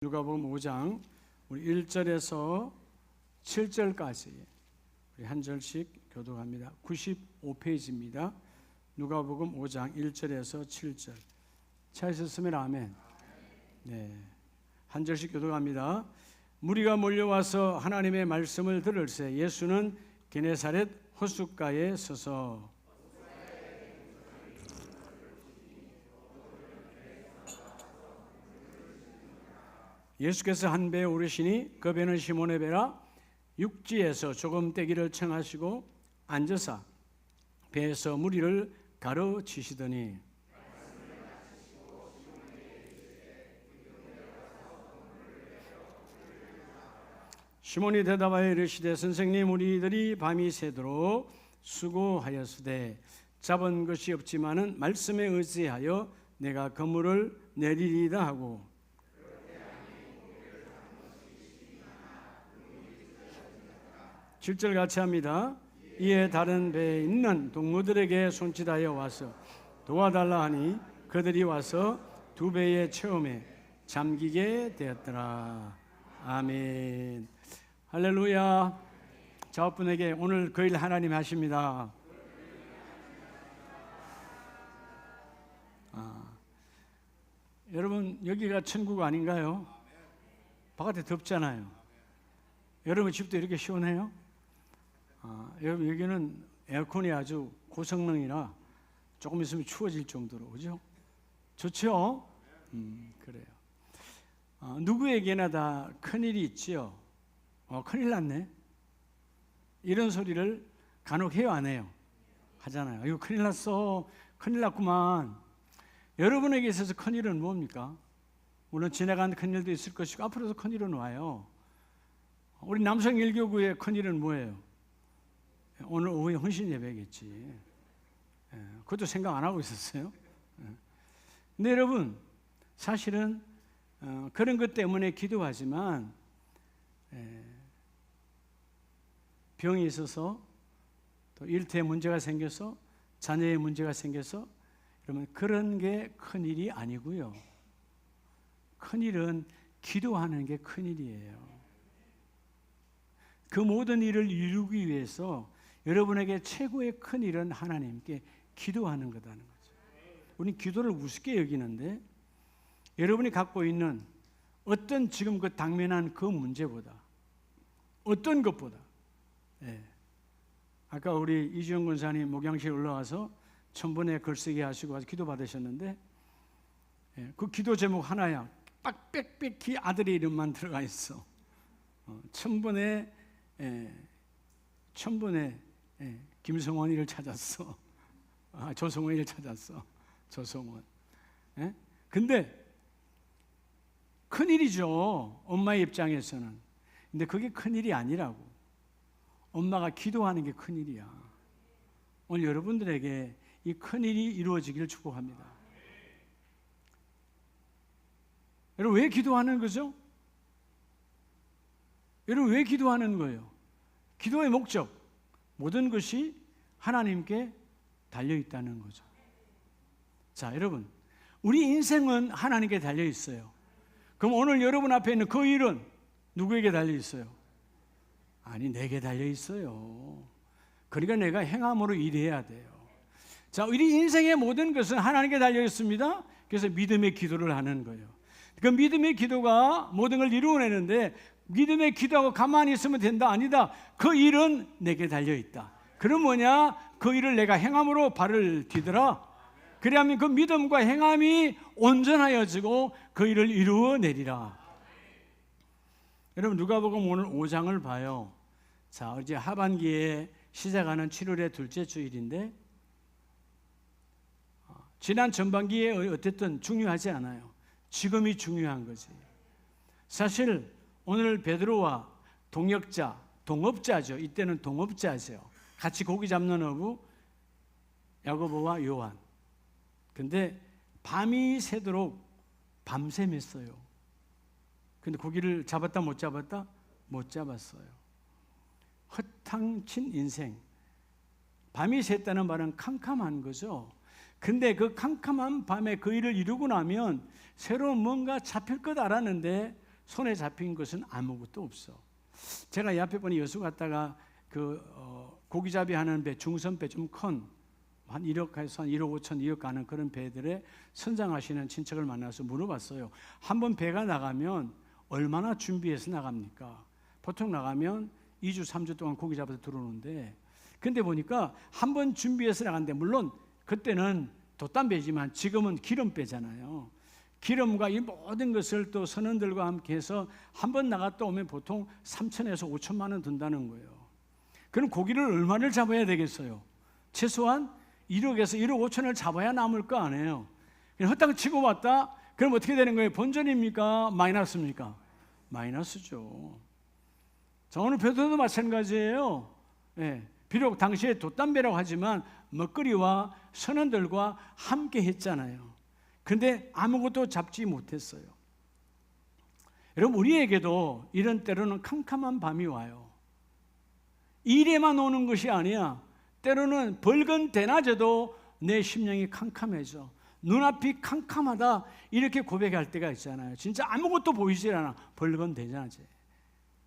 누가복음 5장 우리 1절에서 7절까지 우리 한 절씩 교독합니다. 95페이지입니다. 누가복음 5장 1절에서 7절. 찾으셨으면 아멘. 네, 한 절씩 교독합니다. 무리가 몰려와서 하나님의 말씀을 들을새 예수는 게네사렛 호숫가에 서서 예수께서 한 배에 오르시니 그 배는 시몬의 배라 육지에서 조금 떼기를 청하시고 앉으사 배에서 무리를 가르치시더니 시몬이 대답하여 이르시되 선생님 우리들이 밤이 새도록 수고하였으되 잡은 것이 없지만은 말씀에 의지하여 내가 그물을 내리리다 하고 7절 같이 합니다. 이에 다른 배에 있는 동무들에게 손짓하여 와서 도와달라 하니 그들이 와서 두 배의 체험에 잠기게 되었더라. 아멘. 할렐루야. 자업분에게 오늘 그 일 하나님 하십니다. 여러분 여기가 천국 아닌가요? 바깥에 덥잖아요. 여러분 집도 이렇게 시원해요? 여러분 여기는 에어컨이 아주 고성능이라 조금 있으면 추워질 정도로, 그죠? 좋죠? 그래요. 누구에게나 다 큰일이 있지요. 큰일 났네. 이런 소리를 간혹 해요, 안 해요? 하잖아요. 이거 큰일 났어. 큰일 났구만. 여러분에게 있어서 큰일은 뭡니까? 물론 지나간 큰일도 있을 것이고 앞으로도 큰일은 와요. 우리 남성일교구의 큰일은 뭐예요? 오늘 오후에 헌신 예배겠지. 그것도 생각 안 하고 있었어요. 근데 여러분 사실은 그런 것 때문에 기도하지만 병이 있어서 또 일터에 문제가 생겨서 자녀의 문제가 생겨서 그러면 그런 게 큰일이 아니고요. 큰일은 기도하는 게 큰일이에요. 그 모든 일을 이루기 위해서 여러분에게 최고의 큰 일은 하나님께 기도하는 거라는 거죠. 우리는 기도를 우습게 여기는데 여러분이 갖고 있는 어떤 지금 그 당면한 그 문제보다 어떤 것보다 아까 우리 이주영 권사님 목양실에 올라와서 천번에 글쓰기 하시고 와서 기도 받으셨는데 그 기도 제목 하나야 딱 빽빽히 아들의 이름만 들어가 있어. 천번에 김성원이를 찾았어. 조성원이를 찾았어. 조성원. 근데 큰일이죠. 엄마의 입장에서는. 근데 그게 큰일이 아니라고. 엄마가 기도하는 게 큰일이야. 오늘 여러분들에게 이 큰일이 이루어지기를 축복합니다. 여러분 왜 기도하는 거죠? 여러분 왜 기도하는 거예요? 기도의 목적, 모든 것이 하나님께 달려있다는 거죠. 자, 여러분 우리 인생은 하나님께 달려있어요. 그럼 오늘 여러분 앞에 있는 그 일은 누구에게 달려있어요? 아니, 내게 달려있어요. 그러니까 내가 행함으로 일해야 돼요. 자, 우리 인생의 모든 것은 하나님께 달려있습니다. 그래서 믿음의 기도를 하는 거예요. 그 믿음의 기도가 모든 걸 이루어내는데 믿음의 기도하고 가만히 있으면 된다? 아니다. 그 일은 내게 달려있다. 그럼 뭐냐? 그 일을 내가 행함으로 발을 디더라. 그래야만 그 믿음과 행함이 온전하여지고 그 일을 이루어내리라. 여러분 누가복음 오늘 5장을 봐요. 자, 이제 하반기에 시작하는 7월의 둘째 주일인데 지난 전반기에 어쨌든 중요하지 않아요. 지금이 중요한 거지. 사실 오늘 베드로와 동업자죠. 이때는 동업자죠. 같이 고기 잡는 어부 야고보와 요한. 근데 밤이 새도록 밤샘했어요. 근데 고기를 잡았다 못 잡았다? 못 잡았어요. 허탕친 인생. 밤이 샜다는 말은 캄캄한 거죠. 근데 그 캄캄한 밤에 그 일을 이루고 나면 새로운 뭔가 잡힐 것 알았는데 손에 잡힌 것은 아무것도 없어. 제가 옆에 분이 여수 갔다가 고기잡이 하는 배, 중선배 좀 큰 한 1억에서 한 1억 5천, 2억 가는 그런 배들에 선장하시는 친척을 만나서 물어봤어요. 한번 배가 나가면 얼마나 준비해서 나갑니까? 보통 나가면 2주, 3주 동안 고기 잡아서 들어오는데, 근데 보니까 한번 준비해서 나갔는데, 물론 그때는 돛담배지만 지금은 기름배잖아요. 기름과 이 모든 것을 또 선원들과 함께 해서 한번 나갔다 오면 보통 3천에서 5천만 원 든다는 거예요. 그럼 고기를 얼마를 잡아야 되겠어요? 최소한 1억에서 1억 5천을 잡아야 남을 거 아니에요. 헛땅 치고 왔다? 그럼 어떻게 되는 거예요? 본전입니까? 마이너스입니까? 마이너스죠. 자, 오늘 베드로도 마찬가지예요. 예, 비록 당시에 돛담배라고 하지만 먹거리와 선원들과 함께 했잖아요. 근데 아무것도 잡지 못했어요. 여러분, 우리에게도 이런 때로는 캄캄한 밤이 와요. 일에만 오는 것이 아니야. 때로는 벌건 대낮에도 내 심령이 캄캄해져. 눈앞이 캄캄하다 이렇게 고백할 때가 있잖아요. 진짜 아무것도 보이질 않아. 벌건 대낮에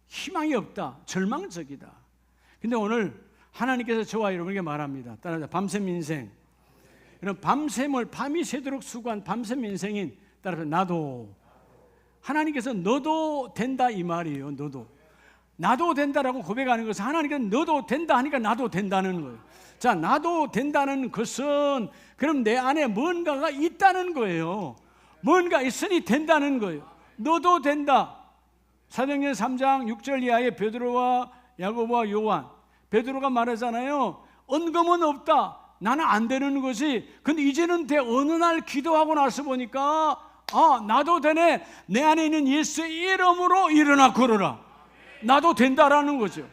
희망이 없다, 절망적이다. 근데 오늘 하나님께서 저와 여러분에게 말합니다. 따라서 밤샘 인생, 이런 밤샘을 밤이 새도록 수고한 밤샘 인생인, 따라서 나도, 하나님께서 너도 된다 이 말이에요. 나도 된다라고 고백하는 것은 하나님께서 너도 된다 하니까 나도 된다는 거예요. 자, 나도 된다는 것은 그럼 내 안에 뭔가가 있다는 거예요. 뭔가 있으니 된다는 거예요. 너도 된다. 사도행전 3장 6절 이하에 베드로와 야고보와 요한, 베드로가 말하잖아요. 언금은 없다. 나는 안 되는 것이, 근데 이제는 돼. 어느 날 기도하고 나서 보니까 나도 되네. 내 안에 있는 예수의 이름으로 일어나 걸어라. 나도 된다라는 거죠.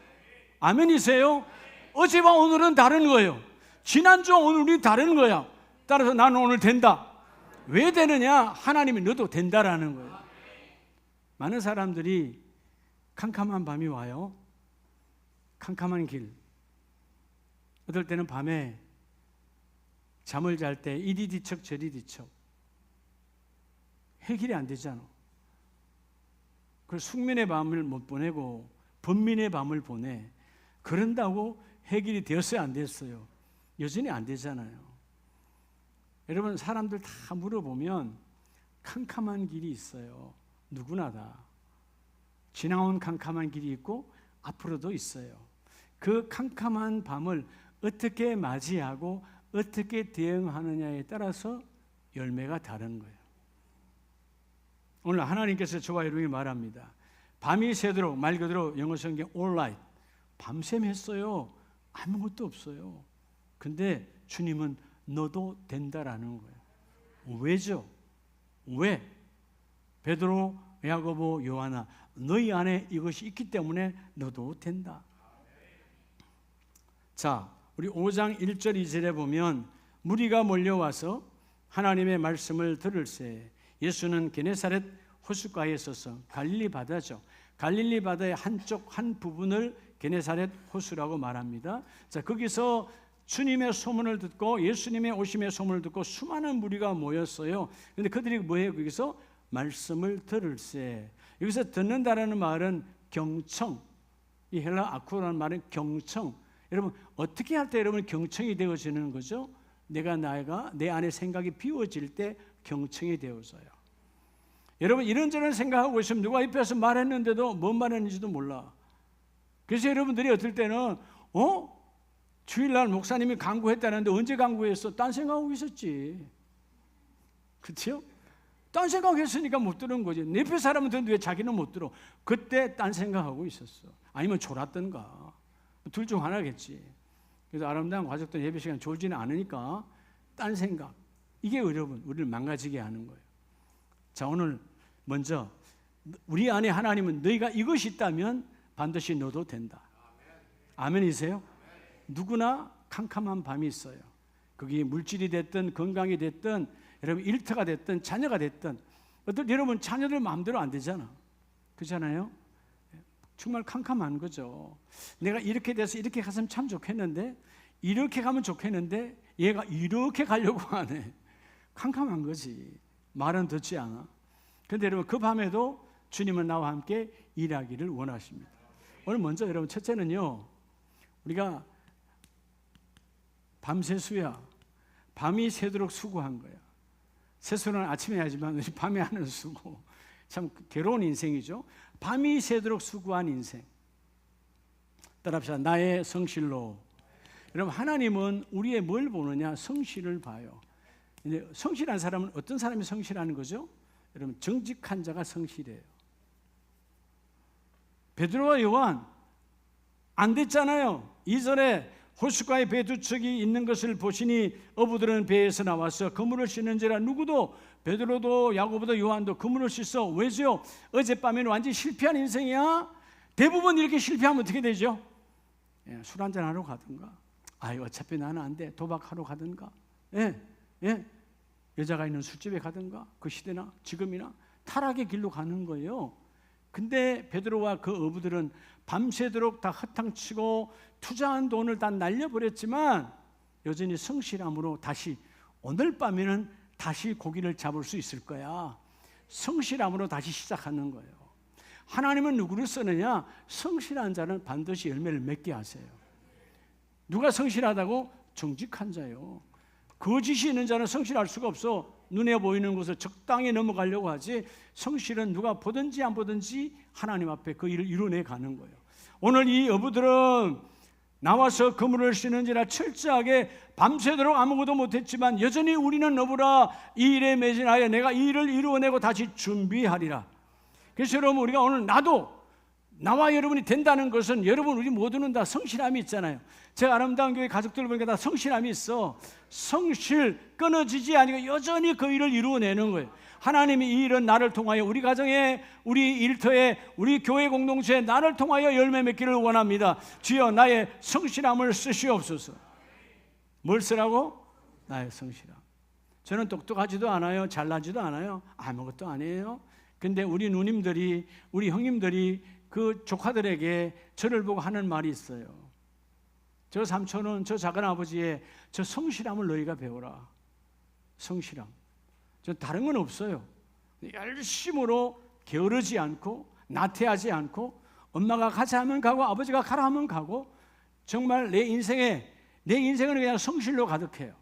아멘이세요? 어제와 오늘은 다른 거예요. 지난주와 오늘이 다른 거야. 따라서 나는 오늘 된다. 왜 되느냐? 하나님이 너도 된다라는 거예요. 많은 사람들이 캄캄한 밤이 와요. 캄캄한 길. 어떨 때는 밤에 잠을 잘 때 이리 뒤척 저리 뒤척. 해결이 안 되잖아. 그래서 숙면의 밤을 못 보내고 번민의 밤을 보내. 그런다고 해결이 되었어요, 안 됐어요? 여전히 안 되잖아요. 여러분, 사람들 다 물어보면 캄캄한 길이 있어요. 누구나 다. 지나온 캄캄한 길이 있고 앞으로도 있어요. 그 캄캄한 밤을 어떻게 맞이하고 어떻게 대응하느냐에 따라서 열매가 다른 거예요. 오늘 하나님께서 저와 여러분이 말합니다. 밤이 새도록, 말 그대로 영어 성경 all night, 밤샘 했어요. 아무것도 없어요. 근데 주님은 너도 된다라는 거예요. 왜죠? 왜? 베드로, 야고보, 요한아, 너희 안에 이것이 있기 때문에 너도 된다. 자, 우리 5장 1절 2절에 보면 무리가 몰려와서 하나님의 말씀을 들을새 예수는 게네사렛 호숫가에 서서 갈릴리 바다죠. 갈릴리 바다의 한쪽 한 부분을 게네사렛 호수라고 말합니다. 자, 거기서 주님의 소문을 듣고 예수님의 오심의 소문을 듣고 수많은 무리가 모였어요. 그런데 그들이 뭐해요? 거기서 말씀을 들을새. 여기서 듣는다라는 말은 경청. 이 헬라 아쿠라는 말은 경청. 여러분, 어떻게 할 때 여러분 경청이 되어지는 거죠? 내가 내 안에 생각이 비워질 때 경청이 되어져요. 여러분, 이런저런 생각하고 있으면 누가 옆에서 말했는데도 뭔 말했는지도 몰라. 그래서 여러분들이 어떨 때는 주일날 목사님이 강구했다는데 언제 강구했어? 딴 생각하고 있었지. 그렇죠? 딴 생각했으니까 못 들은 거지. 내 옆에 사람은 듣는데 왜 자기는 못 들어? 그때 딴 생각하고 있었어. 아니면 졸았던가. 둘 중 하나겠지. 그래서 아름다운 가족들 예배 시간 졸지는 않으니까 딴 생각. 이게 여러분 우리를 망가지게 하는 거예요. 자, 오늘 먼저 우리 안에 하나님은 너희가 이것이 있다면 반드시 너도 된다. 아멘이세요? 누구나 캄캄한 밤이 있어요. 그게 물질이 됐든 건강이 됐든 여러분 일터가 됐든 자녀가 됐든 여러분 자녀들 마음대로 안 되잖아. 그렇잖아요? 정말 캄캄한 거죠. 내가 이렇게 돼서 이렇게 갔으면 참 좋겠는데 이렇게 가면 좋겠는데 얘가 이렇게 가려고 하네. 캄캄한 거지. 말은 듣지 않아. 그런데 여러분 그 밤에도 주님은 나와 함께 일하기를 원하십니다. 오늘 먼저 여러분, 첫째는요, 우리가 밤새수야, 밤이 새도록 수고한 거야. 세수는 아침에 하지만 밤에 하는 수고, 참 괴로운 인생이죠. 밤이 새도록 수고한 인생. 따라합시다. 나의 성실로. 여러분, 하나님은 우리의 뭘 보느냐? 성실을 봐요. 근데 성실한 사람은 어떤 사람이 성실하는 거죠? 여러분, 정직한 자가 성실해요. 베드로와 요한 안 됐잖아요. 2절에 호숫가에 배 두 척이 있는 것을 보시니 어부들은 배에서 나와서 그물을 씻는지라. 누구도, 베드로도 야고보도 요한도 그물을 씻어. 왜죠? 어젯밤에는 완전히 실패한 인생이야. 대부분 이렇게 실패하면 어떻게 되죠? 술 한잔 하러 가든가, 어차피 나는 안 돼, 도박하러 가든가, 여자가 있는 술집에 가든가, 그 시대나 지금이나 타락의 길로 가는 거예요. 근데 베드로와 그 어부들은 밤새도록 다 허탕치고 투자한 돈을 다 날려버렸지만 여전히 성실함으로 다시, 오늘 밤에는 다시 고기를 잡을 수 있을 거야. 성실함으로 다시 시작하는 거예요. 하나님은 누구를 쓰느냐? 성실한 자는 반드시 열매를 맺게 하세요. 누가 성실하다고? 정직한 자요. 거짓이 있는 자는 성실할 수가 없어. 눈에 보이는 곳을 적당히 넘어가려고 하지, 성실은 누가 보든지 안 보든지 하나님 앞에 그 일을 이루어내 가는 거예요. 오늘 이 어부들은 나와서 그물을 씻는지라 철저하게 밤새도록 아무것도 못했지만 여전히 우리는 어부라 이 일에 매진하여 내가 이 일을 이루어내고 다시 준비하리라. 그래서 여러분, 우리가 오늘 나와 여러분이 된다는 것은, 여러분 우리 모두는 다 성실함이 있잖아요. 제가 아름다운 교회 가족들 보니까 다 성실함이 있어. 성실, 끊어지지 아니고 여전히 그 일을 이루어내는 거예요. 하나님이 이 일은 나를 통하여, 우리 가정에, 우리 일터에, 우리 교회 공동체에 나를 통하여 열매 맺기를 원합니다. 주여 나의 성실함을 쓰시옵소서. 뭘 쓰라고? 나의 성실함. 저는 똑똑하지도 않아요, 잘나지도 않아요, 아무것도 아니에요. 근데 우리 누님들이, 우리 형님들이 그 조카들에게 저를 보고 하는 말이 있어요. 저 삼촌은, 저 작은아버지의 저 성실함을 너희가 배워라. 성실함. 저 다른 건 없어요. 열심으로 게으르지 않고 나태하지 않고, 엄마가 가자 하면 가고 아버지가 가라 하면 가고, 정말 내 인생은 그냥 성실로 가득해요.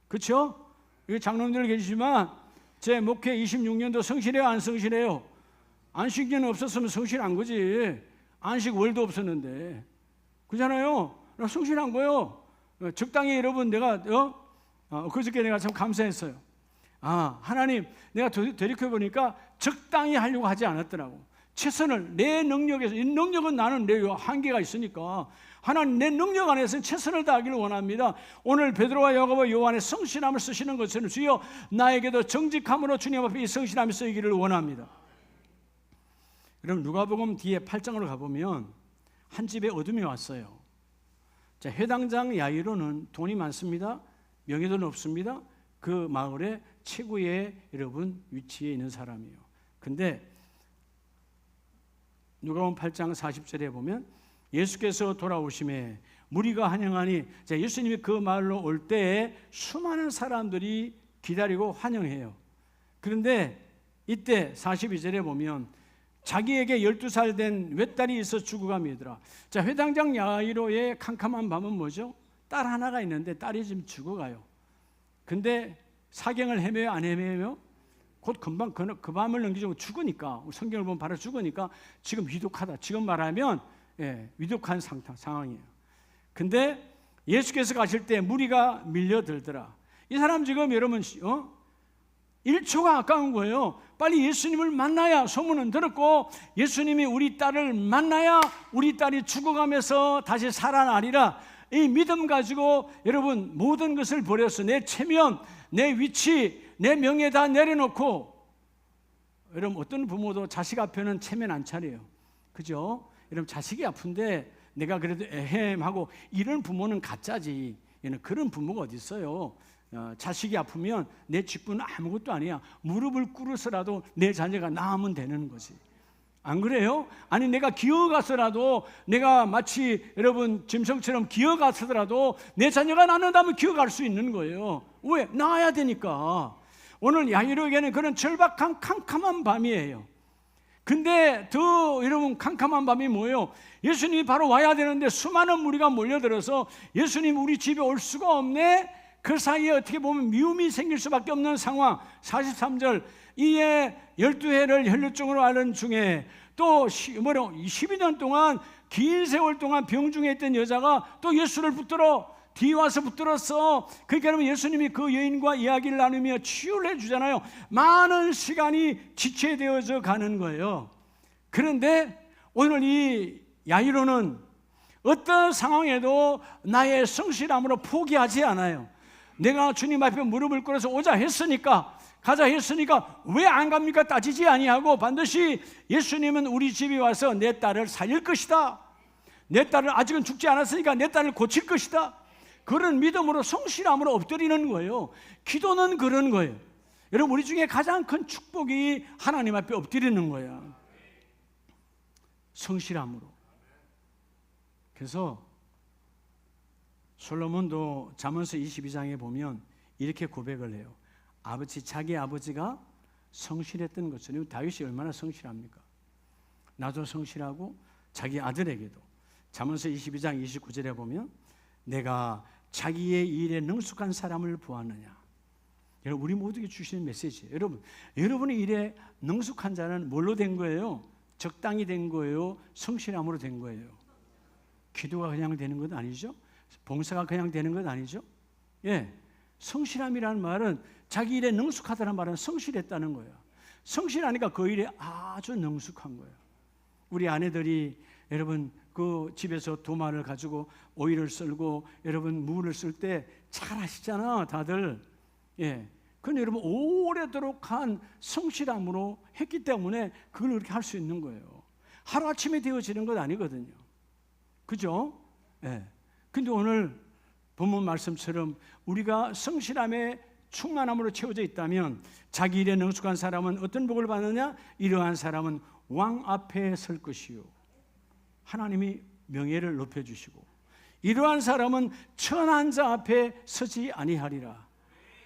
그렇죠? 여기 장로님들 계시지만 제 목회 26년도 성실해요, 안 성실해요? 안식년 없었으면 성실한 거지. 안식 월도 없었는데. 그잖아요. 나 성실한 거예요. 적당히. 여러분, 내가 그저께 내가 참 감사했어요. 하나님, 내가 되돌이켜보니까 적당히 하려고 하지 않았더라고. 최선을, 내 능력에서, 이 능력은 나는 내 한계가 있으니까 하나님, 내 능력 안에서는 최선을 다하기를 원합니다. 오늘 베드로와 야고보, 요한의 성실함을 쓰시는 것처럼 주여 나에게도 정직함으로 주님 앞에 이 성실함이 쓰이기를 원합니다. 여러분, 누가복음 뒤에 8장으로 가보면 한 집에 어둠이 왔어요. 자, 회당장 야이로는 돈이 많습니다. 명예도는 없습니다. 그 마을의 최고의 여러분 위치에 있는 사람이에요. 근데 누가복음 8장 40절에 보면 예수께서 돌아오심에 무리가 환영하니, 자, 예수님이 그 마을로 올 때에 수많은 사람들이 기다리고 환영해요. 그런데 이때 42절에 보면 자기에게 12살 된 외딸이 있어 죽어가미더라. 자, 회당장 야이로의 캄캄한 밤은 뭐죠? 딸 하나가 있는데 딸이 지금 죽어가요. 근데 사경을 헤매요, 안 헤매요? 곧 금방 그 밤을 넘기고 죽으니까, 성경을 보면 바로 죽으니까 지금 위독하다. 지금 말하면 위독한 상황이에요. 근데 예수께서 가실 때 무리가 밀려들더라. 이 사람 지금 여러분 1초가 아까운 거예요. 빨리 예수님을 만나야, 소문은 들었고 예수님이 우리 딸을 만나야 우리 딸이 죽어가면서 다시 살아나리라. 이 믿음 가지고 여러분 모든 것을 버려서 내 체면, 내 위치, 내 명예 다 내려놓고, 여러분 어떤 부모도 자식 앞에는 체면 안 차려요. 그죠? 여러분 자식이 아픈데 내가 그래도 에헴하고, 이런 부모는 가짜지. 그런 부모가 어디 있어요? 자식이 아프면 내 직분은 아무것도 아니야. 무릎을 꿇어서라도 내 자녀가 나으면 되는 거지. 안 그래요? 아니, 내가 기어가서라도, 내가 마치 여러분 짐승처럼 기어가서라도 내 자녀가 낳는다면 기어갈 수 있는 거예요. 왜? 낳아야 되니까. 오늘 야이로에게는 그런 절박한 캄캄한 밤이에요. 근데 더 여러분 캄캄한 밤이 뭐예요? 예수님이 바로 와야 되는데 수많은 무리가 몰려들어서 예수님 우리 집에 올 수가 없네. 그 사이에 어떻게 보면 미움이 생길 수밖에 없는 상황. 43절 이에 12해를 혈루증으로 앓은 중에 또 12년 동안 긴 세월 동안 병중에 있던 여자가 또 예수를 붙들어 뒤에 와서 붙들었어. 그러니까 여러분 예수님이 그 여인과 이야기를 나누며 치유를 해주잖아요. 많은 시간이 지체되어져 가는 거예요. 그런데 오늘 이 야이로는 어떤 상황에도 나의 성실함으로 포기하지 않아요. 내가 주님 앞에 무릎을 꿇어서 오자 했으니까, 가자 했으니까 왜 안 갑니까? 따지지 아니하고 반드시 예수님은 우리 집에 와서 내 딸을 살릴 것이다. 내 딸을 아직은 죽지 않았으니까 내 딸을 고칠 것이다. 그런 믿음으로 성실함으로 엎드리는 거예요. 기도는 그런 거예요. 여러분 우리 중에 가장 큰 축복이 하나님 앞에 엎드리는 거야. 성실함으로. 그래서 솔로몬도 잠언서 22장에 보면 이렇게 고백을 해요. 자기 아버지가 성실했던 것처럼. 다윗이 얼마나 성실합니까? 나도 성실하고 자기 아들에게도. 잠언서 22장 29절에 보면 내가 자기의 일에 능숙한 사람을 보았느냐. 여러분 우리 모두에게 주시는 메시지예요. 여러분의 일에 능숙한 자는 뭘로 된 거예요? 적당히 된 거예요? 성실함으로 된 거예요? 기도가 그냥 되는 건 아니죠? 봉사가 그냥 되는 건 아니죠? 예, 성실함이라는 말은 자기 일에 능숙하다는 말은 성실했다는 거예요. 성실하니까 그 일에 아주 능숙한 거예요. 우리 아내들이 여러분 그 집에서 도마를 가지고 오이를 썰고 여러분 무를 쓸 때 잘 하시잖아 다들. 예, 근데 여러분 오래도록 한 성실함으로 했기 때문에 그걸 그렇게 할 수 있는 거예요. 하루아침에 되어지는 건 아니거든요. 그죠? 예. 근데 오늘 본문 말씀처럼 우리가 성실함에 충만함으로 채워져 있다면 자기 일에 능숙한 사람은 어떤 복을 받느냐? 이러한 사람은 왕 앞에 설 것이요 하나님이 명예를 높여주시고, 이러한 사람은 천한 자 앞에 서지 아니하리라.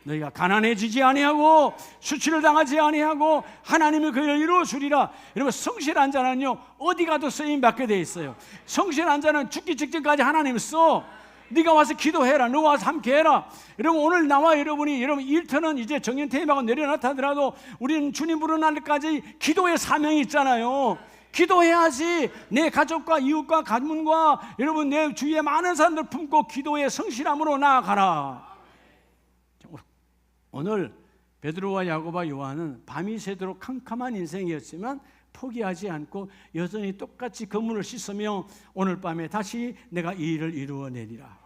너희가 가난해지지 아니하고 수치를 당하지 아니하고 하나님이 그를 이루어주리라. 여러분 성실한 자는요 어디 가도 쓰임 받게 돼 있어요. 성실한 자는 죽기 직전까지 하나님 써. 네가 와서 기도해라. 너가 와서 함께 해라. 여러분 오늘 나와 여러분 일터는 이제 정년퇴임하고 내려놨다 하더라도 우리는 주님 부르는 날까지 기도의 사명이 있잖아요. 기도해야지. 내 가족과 이웃과 가문과 여러분 내 주위에 많은 사람들 품고 기도의 성실함으로 나아가라. 오늘 베드로와 야고보와 요한은 밤이 새도록 캄캄한 인생이었지만 포기하지 않고 여전히 똑같이 그물을 씻으며 오늘 밤에 다시 내가 이 일을 이루어내리라.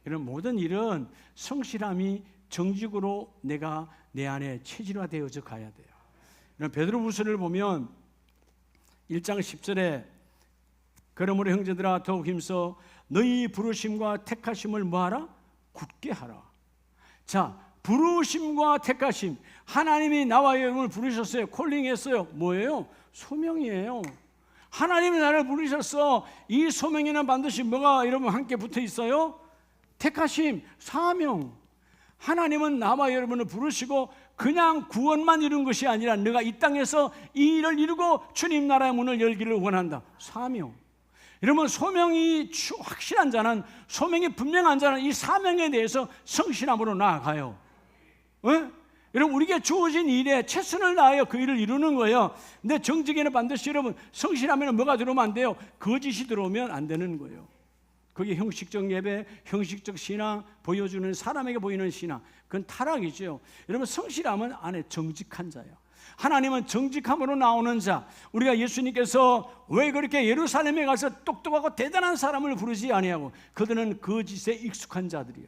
이런 모든 일은 성실함이 정직으로 내가 내 안에 체질화되어져 가야 돼요. 이런 베드로후서를 보면 1장 10절에 그러므로 형제들아 더욱 힘써 너희 부르심과 택하심을 뭐하라? 굳게 하라. 자, 부르심과 택하심, 하나님이 나와 여러분을 부르셨어요. 콜링했어요. 뭐예요? 소명이에요. 하나님이 나를 부르셨어. 이 소명에는 반드시 뭐가 여러분 함께 붙어 있어요? 택하심, 사명. 하나님은 나와 여러분을 부르시고 그냥 구원만 이룬 것이 아니라 너가 이 땅에서 이 일을 이루고 주님 나라의 문을 열기를 원한다. 사명. 여러분 소명이 확실한 자는, 소명이 분명한 자는 이 사명에 대해서 성실함으로 나아가요. 여러분 우리에게 주어진 일에 최선을 다하여 그 일을 이루는 거예요. 근데 정직에는 반드시 여러분 성실하면 뭐가 들어오면 안 돼요? 거짓이 들어오면 안 되는 거예요. 그게 형식적 예배, 형식적 신앙, 보여주는 사람에게 보이는 신앙, 그건 타락이죠. 여러분 성실함은 안에 정직한 자예요. 하나님은 정직함으로 나오는 자. 우리가 예수님께서 왜 그렇게 예루살렘에 가서 똑똑하고 대단한 사람을 부르지 아니하고 그들은 거짓에 익숙한 자들이야.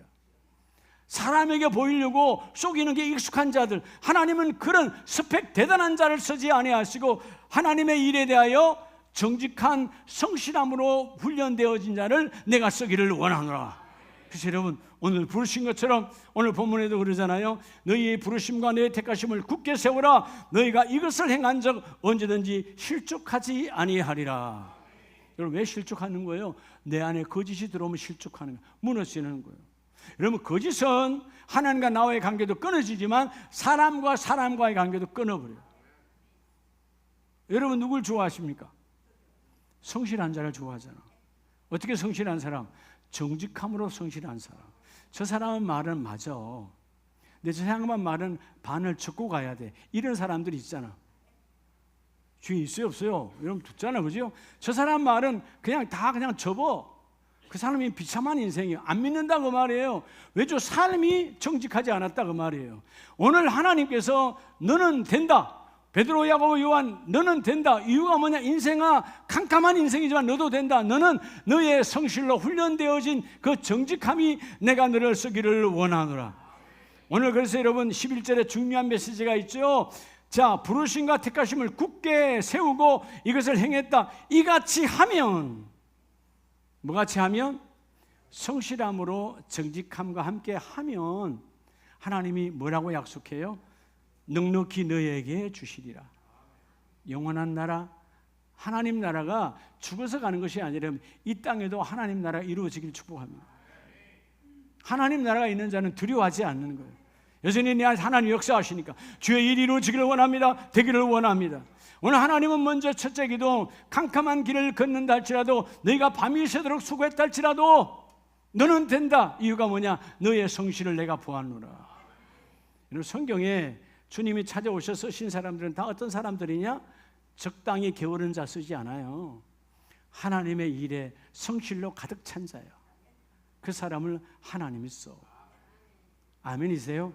사람에게 보이려고 속이는 게 익숙한 자들. 하나님은 그런 스펙 대단한 자를 쓰지 아니하시고 하나님의 일에 대하여 정직한 성실함으로 훈련되어진 자를 내가 쓰기를 원하노라. 그래서 여러분 오늘 부르신 것처럼 오늘 본문에도 그러잖아요. 너희의 부르심과 너희의 택하심을 굳게 세우라. 너희가 이것을 행한 적 언제든지 실족하지 아니하리라. 여러분 왜 실족하는 거예요? 내 안에 거짓이 들어오면 실족하는 거예요. 무너지는 거예요. 여러분 거짓은 하나님과 나와의 관계도 끊어지지만 사람과 사람과의 관계도 끊어버려요. 여러분 누굴 좋아하십니까? 성실한 자를 좋아하잖아. 어떻게 성실한 사람? 정직함으로 성실한 사람. 저 사람은 말은 맞아. 근데 저 사람만 말은 반을 적고 가야 돼. 이런 사람들이 있잖아. 주위에 있어요, 없어요? 여러분 듣잖아, 그죠? 저 사람 말은 그냥 다 그냥 접어. 그 사람이 비참한 인생이에요. 안 믿는다 그 말이에요. 왜죠? 삶이 정직하지 않았다 그 말이에요. 오늘 하나님께서 너는 된다. 베드로, 야고보, 요한 너는 된다. 이유가 뭐냐? 인생아 캄캄한 인생이지만 너도 된다. 너는 너의 성실로 훈련되어진 그 정직함이 내가 너를 쓰기를 원하노라. 오늘 그래서 여러분 11절에 중요한 메시지가 있죠. 자, 부르심과 택하심을 굳게 세우고 이것을 행했다. 이같이 하면, 뭐같이 하면? 성실함으로 정직함과 함께 하면 하나님이 뭐라고 약속해요? 넉넉히 너에게 주시리라. 영원한 나라, 하나님 나라가 죽어서 가는 것이 아니라 이 땅에도 하나님 나라가 이루어지길 축복합니다. 하나님 나라가 있는 자는 두려워하지 않는 거예요. 여전히 내 안에 하나님 역사하시니까 주의 일이 이루어지기를 원합니다. 되기를 원합니다. 오늘 하나님은 먼저 첫째 기도, 캄캄한 길을 걷는다 할지라도 너희가 밤이 새도록 수고했다 할지라도 너는 된다. 이유가 뭐냐? 너의 성실을 내가 보았노라. 여러분 성경에 주님이 찾아오셔서 쓰신 사람들은 다 어떤 사람들이냐? 적당히 게으른 자 쓰지 않아요. 하나님의 일에 성실로 가득 찬 자예요. 그 사람을 하나님이 써. 아멘이세요?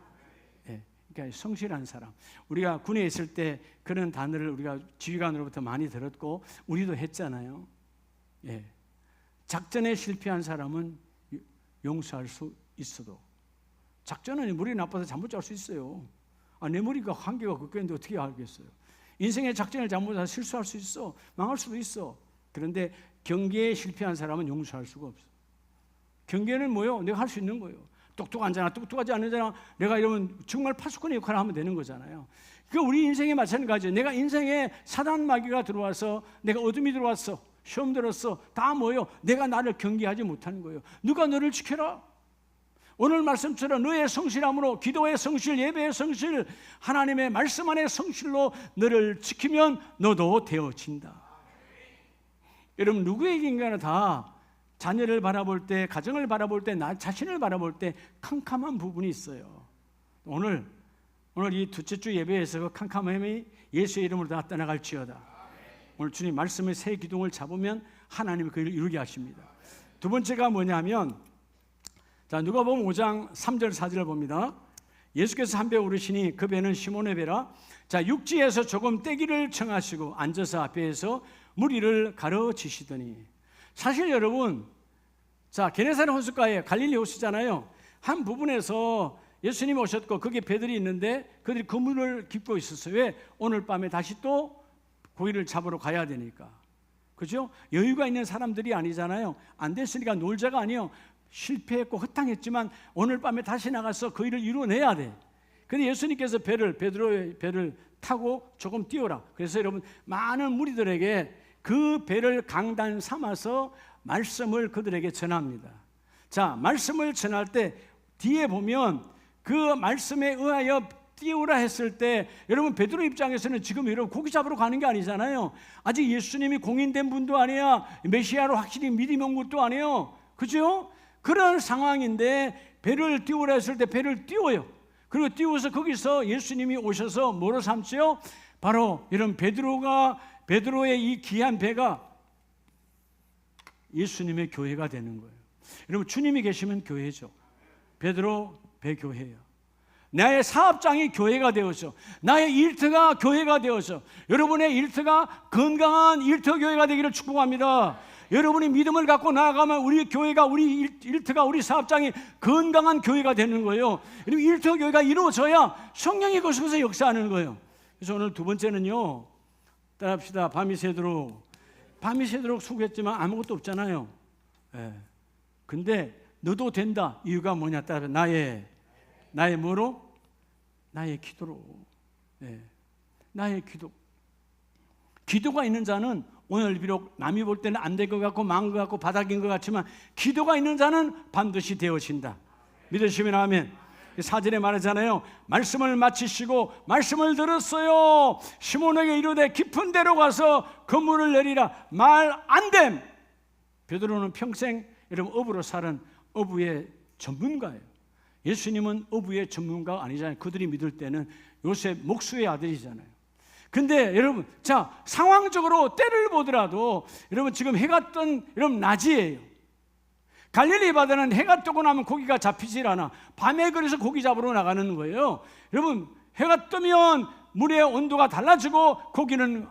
예, 그러니까 성실한 사람. 우리가 군에 있을 때 그런 단어를 우리가 지휘관으로부터 많이 들었고 우리도 했잖아요. 예, 작전에 실패한 사람은 용서할 수 있어도 작전은 머리 나빠서 잘못 짤 수 있어요. 내 머리가 한계가 극견인데 어떻게 알겠어요? 인생의 작전을 잘못해서 실수할 수 있어. 망할 수도 있어. 그런데 경계에 실패한 사람은 용서할 수가 없어. 경계는 뭐요? 내가 할 수 있는 거예요. 똑똑하잖아, 똑똑하지 않으잖아. 내가 이러면 정말 파수꾼의 역할을 하면 되는 거잖아요. 그 우리 인생에 마찬가지예요. 내가 인생에 사단 마귀가 들어와서 내가 어둠이 들어왔어. 시험 들었어. 다 뭐예요? 내가 나를 경계하지 못하는 거예요. 누가 너를 지켜라? 오늘 말씀처럼 너의 성실함으로 기도의 성실, 예배의 성실, 하나님의 말씀 안의 성실로 너를 지키면 너도 되어진다. 여러분 누구에게인가는 다 자녀를 바라볼 때, 가정을 바라볼 때, 나 자신을 바라볼 때 캄캄한 부분이 있어요. 오늘 이 둘째 주 예배에서 그 캄캄함이 예수의 이름으로 다 떠나갈지어다. 오늘 주님 말씀의 새 기둥을 잡으면 하나님이 그를 이루게 하십니다. 두 번째가 뭐냐면, 자, 누가복음 5장 3절 4절을 봅니다. 예수께서 한 배 오르시니 그 배는 시몬의 배라. 자, 육지에서 조금 떼기를 청하시고 앉아서 배에서 무리를 가르치시더니. 사실 여러분, 자, 게네사렛 호숫가에 갈릴리 호수잖아요. 한 부분에서 예수님이 오셨고 거기에 배들이 있는데 그들이 그물을 깁고 있었어요. 왜? 오늘 밤에 다시 또 고기를 잡으러 가야 되니까. 그죠? 여유가 있는 사람들이 아니잖아요. 안 됐으니까 놀자가 아니에요. 실패했고 허탕했지만 오늘 밤에 다시 나가서 그 일을 이루어내야 돼. 근데 예수님께서 베드로의 배를 타고 조금 띄워라. 그래서 여러분 많은 무리들에게 그 배를 강단 삼아서 말씀을 그들에게 전합니다. 자, 말씀을 전할 때 뒤에 보면 그 말씀에 의하여 띄우라 했을 때 여러분 베드로 입장에서는 지금 여러분 고기 잡으러 가는 게 아니잖아요. 아직 예수님이 공인된 분도 아니야. 메시아로 확실히 믿음이 온 것도 아니에요. 그죠? 그런 상황인데 배를 띄우라 했을 때 배를 띄워요. 그리고 띄워서 거기서 예수님이 오셔서 뭐로 삼지요? 바로 이런 베드로의 이 귀한 배가 예수님의 교회가 되는 거예요. 여러분 주님이 계시면 교회죠. 베드로 배교회예요. 나의 사업장이 교회가 되어서, 나의 일터가 교회가 되어서, 여러분의 일터가 건강한 일터 교회가 되기를 축복합니다. 여러분이 믿음을 갖고 나아가면 우리 교회가, 우리 일터가, 우리 사업장이 건강한 교회가 되는 거예요. 그리고 일터 교회가 이루어져야 성령이 거기서 역사하는 거예요. 그래서 오늘 두 번째는요, 따라합시다. 밤이 새도록 수고했지만 아무것도 없잖아요. 예. 근데 너도 된다. 이유가 뭐냐? 따라 나의 뭐로? 나의 기도로. 예. 나의 기도. 기도가 있는 자는 오늘 비록 남이 볼 때는 안 될 것 같고 망한 것 같고 바닥인 것 같지만 기도가 있는 자는 반드시 되어진다. 믿으시면 아멘. 4절에 말하잖아요. 말씀을 마치시고 말씀을 들었어요. 시몬에게 이르되 깊은 데로 가서 그물을 내리라. 말 안 됨. 베드로는 평생 여러분 어부로 사는 어부의 전문가예요. 예수님은 어부의 전문가가 아니잖아요. 그들이 믿을 때는 요셉 목수의 아들이잖아요. 근데 여러분, 자, 상황적으로 때를 보더라도 여러분 지금 해가 뜬 여러분 낮이에요. 갈릴리 바다는 해가 뜨고 나면 고기가 잡히질 않아. 밤에 그래서 고기 잡으러 나가는 거예요. 여러분, 해가 뜨면 물의 온도가 달라지고 고기는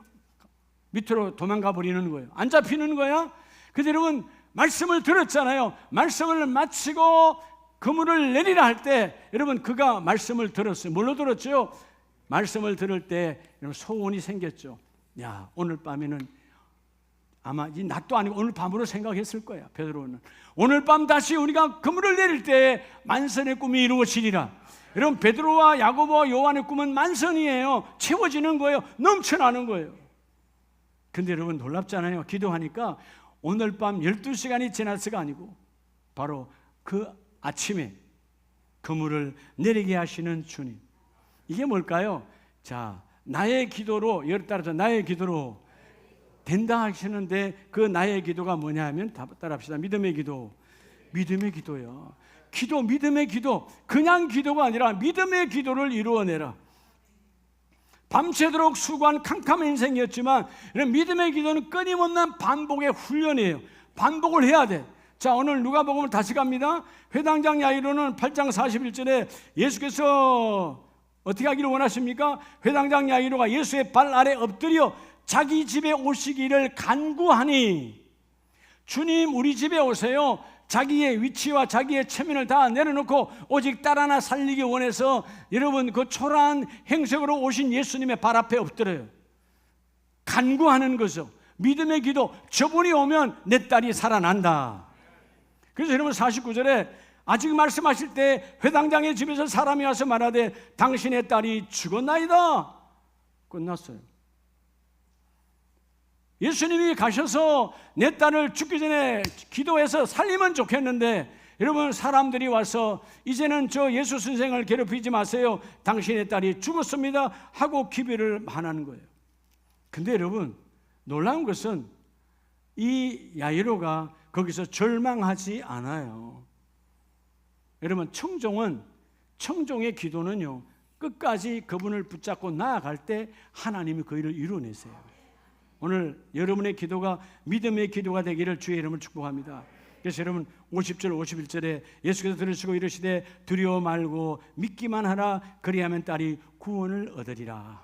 밑으로 도망가 버리는 거예요. 안 잡히는 거야. 근데 여러분 말씀을 들었잖아요. 말씀을 마치고 그물을 내리라 할 때 여러분 그가 말씀을 들었어요. 뭘로 들었죠? 말씀을 들을 때 여러분 소원이 생겼죠. 야, 오늘 밤에는 아마 이 낮도 아니고 오늘 밤으로 생각했을 거야. 베드로는 오늘 밤 다시 우리가 그물을 내릴 때 만선의 꿈이 이루어지리라. 여러분 베드로와 야고보와 요한의 꿈은 만선이에요. 채워지는 거예요. 넘쳐나는 거예요. 근데 여러분 놀랍잖아요. 기도하니까 오늘 밤 12시간이 지났을가 아니고 바로 그 아침에 그물을 내리게 하시는 주님. 이게 뭘까요? 자, 나의 기도로, 여러 따라서 나의 기도로 된다 하시는데 그 나의 기도가 뭐냐 하면 따라합시다. 믿음의 기도. 믿음의 기도요. 기도, 믿음의 기도. 그냥 기도가 아니라 믿음의 기도를 이루어내라. 밤새도록 수고한 캄캄한 인생이었지만 이런 믿음의 기도는 끊임없는 반복의 훈련이에요. 반복을 해야 돼. 자, 오늘 누가복음을 다시 갑니다. 회당장 야이로는 8장 41절에 예수께서 어떻게 하기를 원하십니까? 회당장 야이로가 예수의 발 아래 엎드려 자기 집에 오시기를 간구하니, 주님 우리 집에 오세요. 자기의 위치와 자기의 체면을 다 내려놓고 오직 딸 하나 살리기 원해서 여러분 그 초라한 행색으로 오신 예수님의 발 앞에 엎드려요. 간구하는 거죠. 믿음의 기도. 저분이 오면 내 딸이 살아난다. 그래서 여러분 49절에 아직 말씀하실 때 회당장의 집에서 사람이 와서 말하되 당신의 딸이 죽었나이다. 끝났어요. 예수님이 가셔서 내 딸을 죽기 전에 기도해서 살리면 좋겠는데 여러분 사람들이 와서 이제는 저 예수 선생을 괴롭히지 마세요. 당신의 딸이 죽었습니다 하고 기별을 하는 거예요. 근데 여러분 놀라운 것은 이 야이로가 거기서 절망하지 않아요. 여러분 청종의 기도는요 끝까지 그분을 붙잡고 나아갈 때 하나님이 그 일을 이루어내세요. 오늘 여러분의 기도가 믿음의 기도가 되기를 주의 이름을 축복합니다. 그래서 여러분 50절 51절에 예수께서 들으시고 이르시되 두려워 말고 믿기만 하라. 그리하면 딸이 구원을 얻으리라.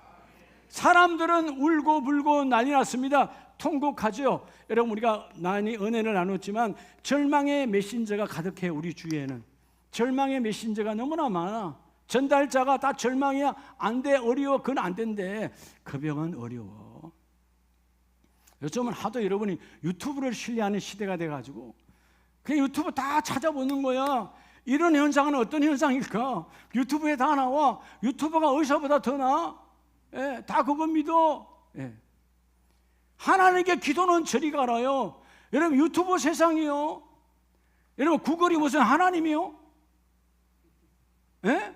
사람들은 울고 불고 난리 났습니다. 통곡하죠. 여러분 우리가 많이 은혜를 나눴지만 절망의 메신저가 가득해요. 우리 주위에는 절망의 메신저가 너무나 많아. 전달자가 다 절망이야. 안 돼, 어려워, 그건 안 된대. 그 병은 어려워. 요즘은 하도 여러분이 유튜브를 신뢰하는 시대가 돼가지고 그냥 유튜브 다 찾아보는 거야. 이런 현상은 어떤 현상일까? 유튜브에 다 나와. 유튜브가 의사보다 더 나아. 예, 다 그거 믿어. 예. 하나님께 기도는 저리 가라요. 여러분 유튜브 세상이요. 여러분 구글이 무슨 하나님이요? 예?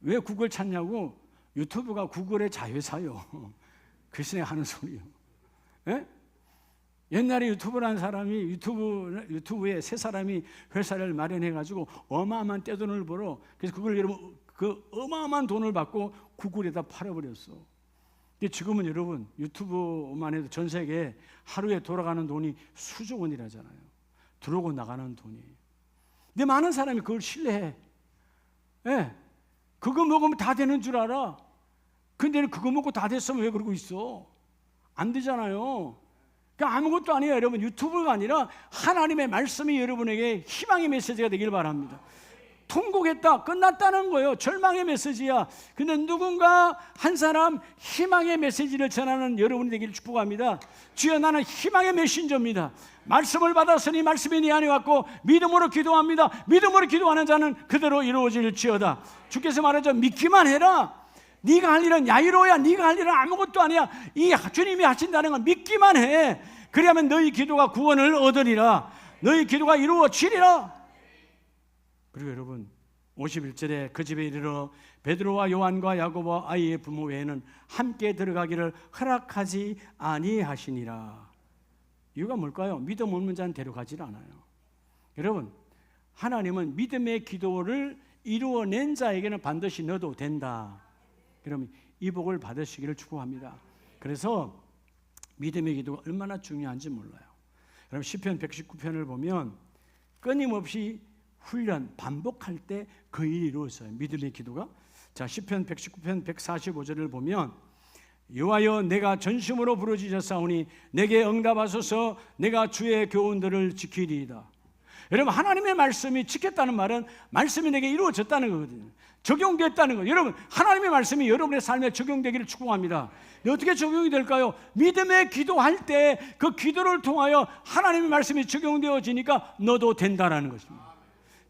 왜 구글 찾냐고? 유튜브가 구글의 자회사요. 글쎄 하는 소리요. 예? 옛날에 유튜브라는 사람이 유튜브에 세 사람이 회사를 마련해가지고 어마어마한 떼돈을 벌어. 그래서 그걸 여러분 그 어마어마한 돈을 받고 구글에다 팔아버렸어. 근데 지금은 여러분 유튜브만 해도 전 세계에 하루에 돌아가는 돈이 수조 원이라잖아요. 들어오고 나가는 돈이. 근데 많은 사람이 그걸 신뢰해. 예. 그거 먹으면 다 되는 줄 알아. 근데 그거 먹고 다 됐으면 왜 그러고 있어? 안 되잖아요. 그러니까 아무것도 아니에요. 여러분 유튜브가 아니라 하나님의 말씀이 여러분에게 희망의 메시지가 되길 바랍니다. 통곡했다 끝났다는 거예요. 절망의 메시지야. 근데 누군가 한 사람 희망의 메시지를 전하는 여러분이 되기를 축복합니다. 주여 나는 희망의 메신저입니다. 말씀을 받았으니 말씀이 네 안에 왔고 믿음으로 기도합니다. 믿음으로 기도하는 자는 그대로 이루어질지어다. 주께서 말하죠. 믿기만 해라. 네가 할 일은 야이로야. 네가 할 일은 아무것도 아니야. 이 주님이 하신다는 건 믿기만 해. 그리하면 너희 기도가 구원을 얻으리라. 너희 기도가 이루어지리라. 그리고 여러분 51절에 그 집에 이르러 베드로와 요한과 야고보와 아이의 부모 외에는 함께 들어가기를 허락하지 아니하시니라. 이유가 뭘까요? 믿음 없는 자는 데려가질 않아요. 여러분, 하나님은 믿음의 기도를 이루어낸 자에게는 반드시 넣어도 된다. 그러면 이 복을 받으시기를 축복합니다. 그래서 믿음의 기도가 얼마나 중요한지 몰라요. 여러분 시편 119편을 보면 끊임없이 훈련, 반복할 때 그 일이 이루어져요. 믿음의 기도가. 자, 시편 119편 145절을 보면 여호와여 내가 전심으로 부르짖었사오니 내게 응답하소서. 내가 주의 교훈들을 지키리이다. 여러분 하나님의 말씀이 지켰다는 말은 말씀이 내게 이루어졌다는 거거든요. 적용됐다는 거예요. 여러분 하나님의 말씀이 여러분의 삶에 적용되기를 축복합니다. 어떻게 적용이 될까요? 믿음의 기도할 때 그 기도를 통하여 하나님의 말씀이 적용되어지니까 너도 된다라는 것입니다.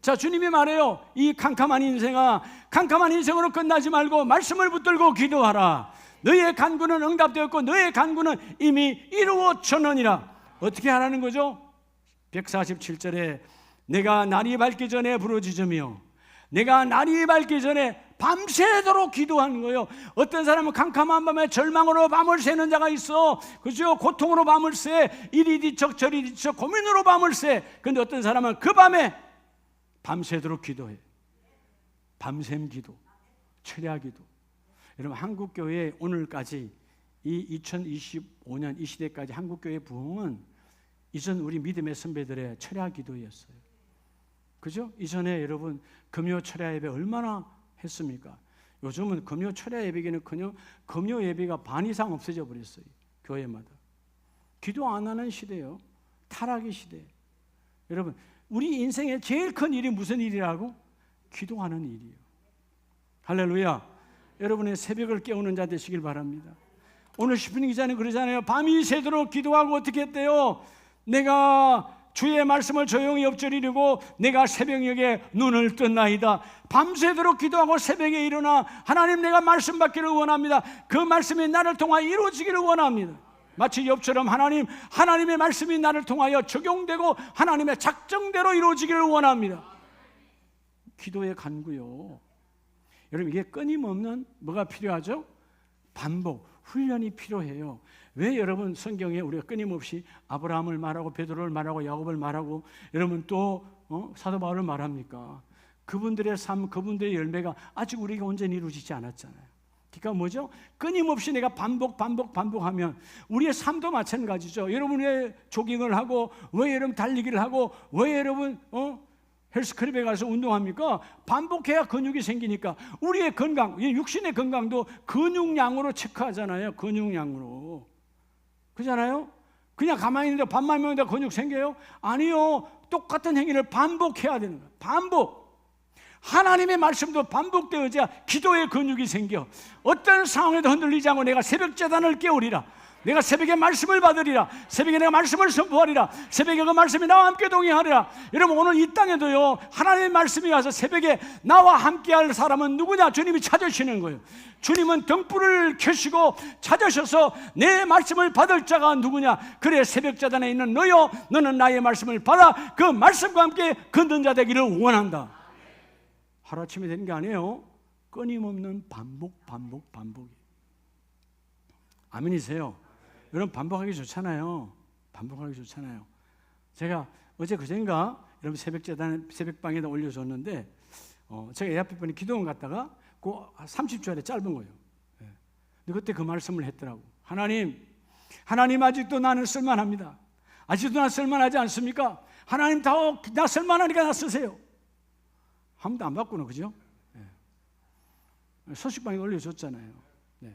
자, 주님이 말해요. 이 캄캄한 인생아, 캄캄한 인생으로 끝나지 말고 말씀을 붙들고 기도하라. 너의 간구는 응답되었고 너의 간구는 이미 이루어졌느니라. 어떻게 하라는 거죠? 147절에 내가 날이 밝기 전에 부르짖으며 내가 날이 밝기 전에 밤새도록 기도하는 거예요. 어떤 사람은 캄캄한 밤에 절망으로 밤을 새는 자가 있어. 그죠? 고통으로 밤을 새. 이리 뒤척 저리 뒤척 고민으로 밤을 새. 그런데 어떤 사람은 그 밤에 밤새도록 기도해. 밤샘 기도, 철야 기도. 여러분 한국교회 오늘까지 이 2025년 이 시대까지 한국교회 부흥은 이전 우리 믿음의 선배들의 철야 기도였어요. 그죠? 이전에 여러분 금요 철야 예배 얼마나 했습니까? 요즘은 금요 철야 예배기는커녕 금요 예배가 반 이상 없어져 버렸어요. 교회마다. 기도 안 하는 시대예요. 타락의 시대. 여러분 우리 인생의 제일 큰 일이 무슨 일이라고? 기도하는 일이에요. 할렐루야. 여러분의 새벽을 깨우는 자 되시길 바랍니다. 오늘 시편 기자는 그러잖아요. 밤이 새도록 기도하고 어떻게 했대요? 내가 주의 말씀을 조용히 엎드리려고 내가 새벽녘에 눈을 떴나이다. 밤새도록 기도하고 새벽에 일어나 하나님 내가 말씀 받기를 원합니다. 그 말씀이 나를 통하여 이루어지기를 원합니다. 마치 욥처럼 하나님의 말씀이 나를 통하여 적용되고 하나님의 작정대로 이루어지기를 원합니다. 기도의 간구요. 여러분 이게 끊임없는 뭐가 필요하죠? 반복, 훈련이 필요해요. 왜 여러분 성경에 우리가 끊임없이 아브라함을 말하고 베드로를 말하고 야곱을 말하고 여러분 또 사도 바울을 말합니까? 그분들의 삶, 그분들의 열매가 아직 우리가 온전히 이루어지지 않았잖아요. 그러니까 뭐죠? 끊임없이 내가 반복하면 우리의 삶도 마찬가지죠. 여러분 왜 조깅을 하고 왜 여러분 달리기를 하고 왜 여러분 헬스클럽에 가서 운동합니까? 반복해야 근육이 생기니까. 우리의 건강, 육신의 건강도 근육량으로 체크하잖아요. 근육량으로. 그렇잖아요? 그냥 가만히 있는데 밥만 먹는데 근육 생겨요? 아니요. 똑같은 행위를 반복해야 되는 거예요. 반복. 하나님의 말씀도 반복되어야 기도의 근육이 생겨. 어떤 상황에도 흔들리지 않고 내가 새벽 제단을 깨우리라. 내가 새벽에 말씀을 받으리라. 새벽에 내가 말씀을 선포하리라. 새벽에 그 말씀이 나와 함께 동행하리라. 여러분 오늘 이 땅에도요 하나님의 말씀이 와서 새벽에 나와 함께할 사람은 누구냐? 주님이 찾으시는 거예요. 주님은 등불을 켜시고 찾으셔서 내 말씀을 받을 자가 누구냐? 그래 새벽 제단에 있는 너요, 너는 나의 말씀을 받아 그 말씀과 함께 걷는 자 되기를 원한다. 하루아침에 되는 게 아니에요. 끊임없는 반복이. 아멘이세요? 여러분 반복하기 좋잖아요. 반복하기 좋잖아요. 제가 어제 그젠가 여러분 새벽방에다 올려줬는데 제가 애 앞에 보니 기도원 갔다가 그 30초에 짧은 거예요. 근데 그때 그 말씀을 했더라고. 하나님 아직도 나는 쓸만합니다. 아직도 나 쓸만하지 않습니까? 하나님 나 쓸만하니까 나 쓰세요. 아무도 안 받구나, 그죠? 소식방에 올려줬잖아요. 네.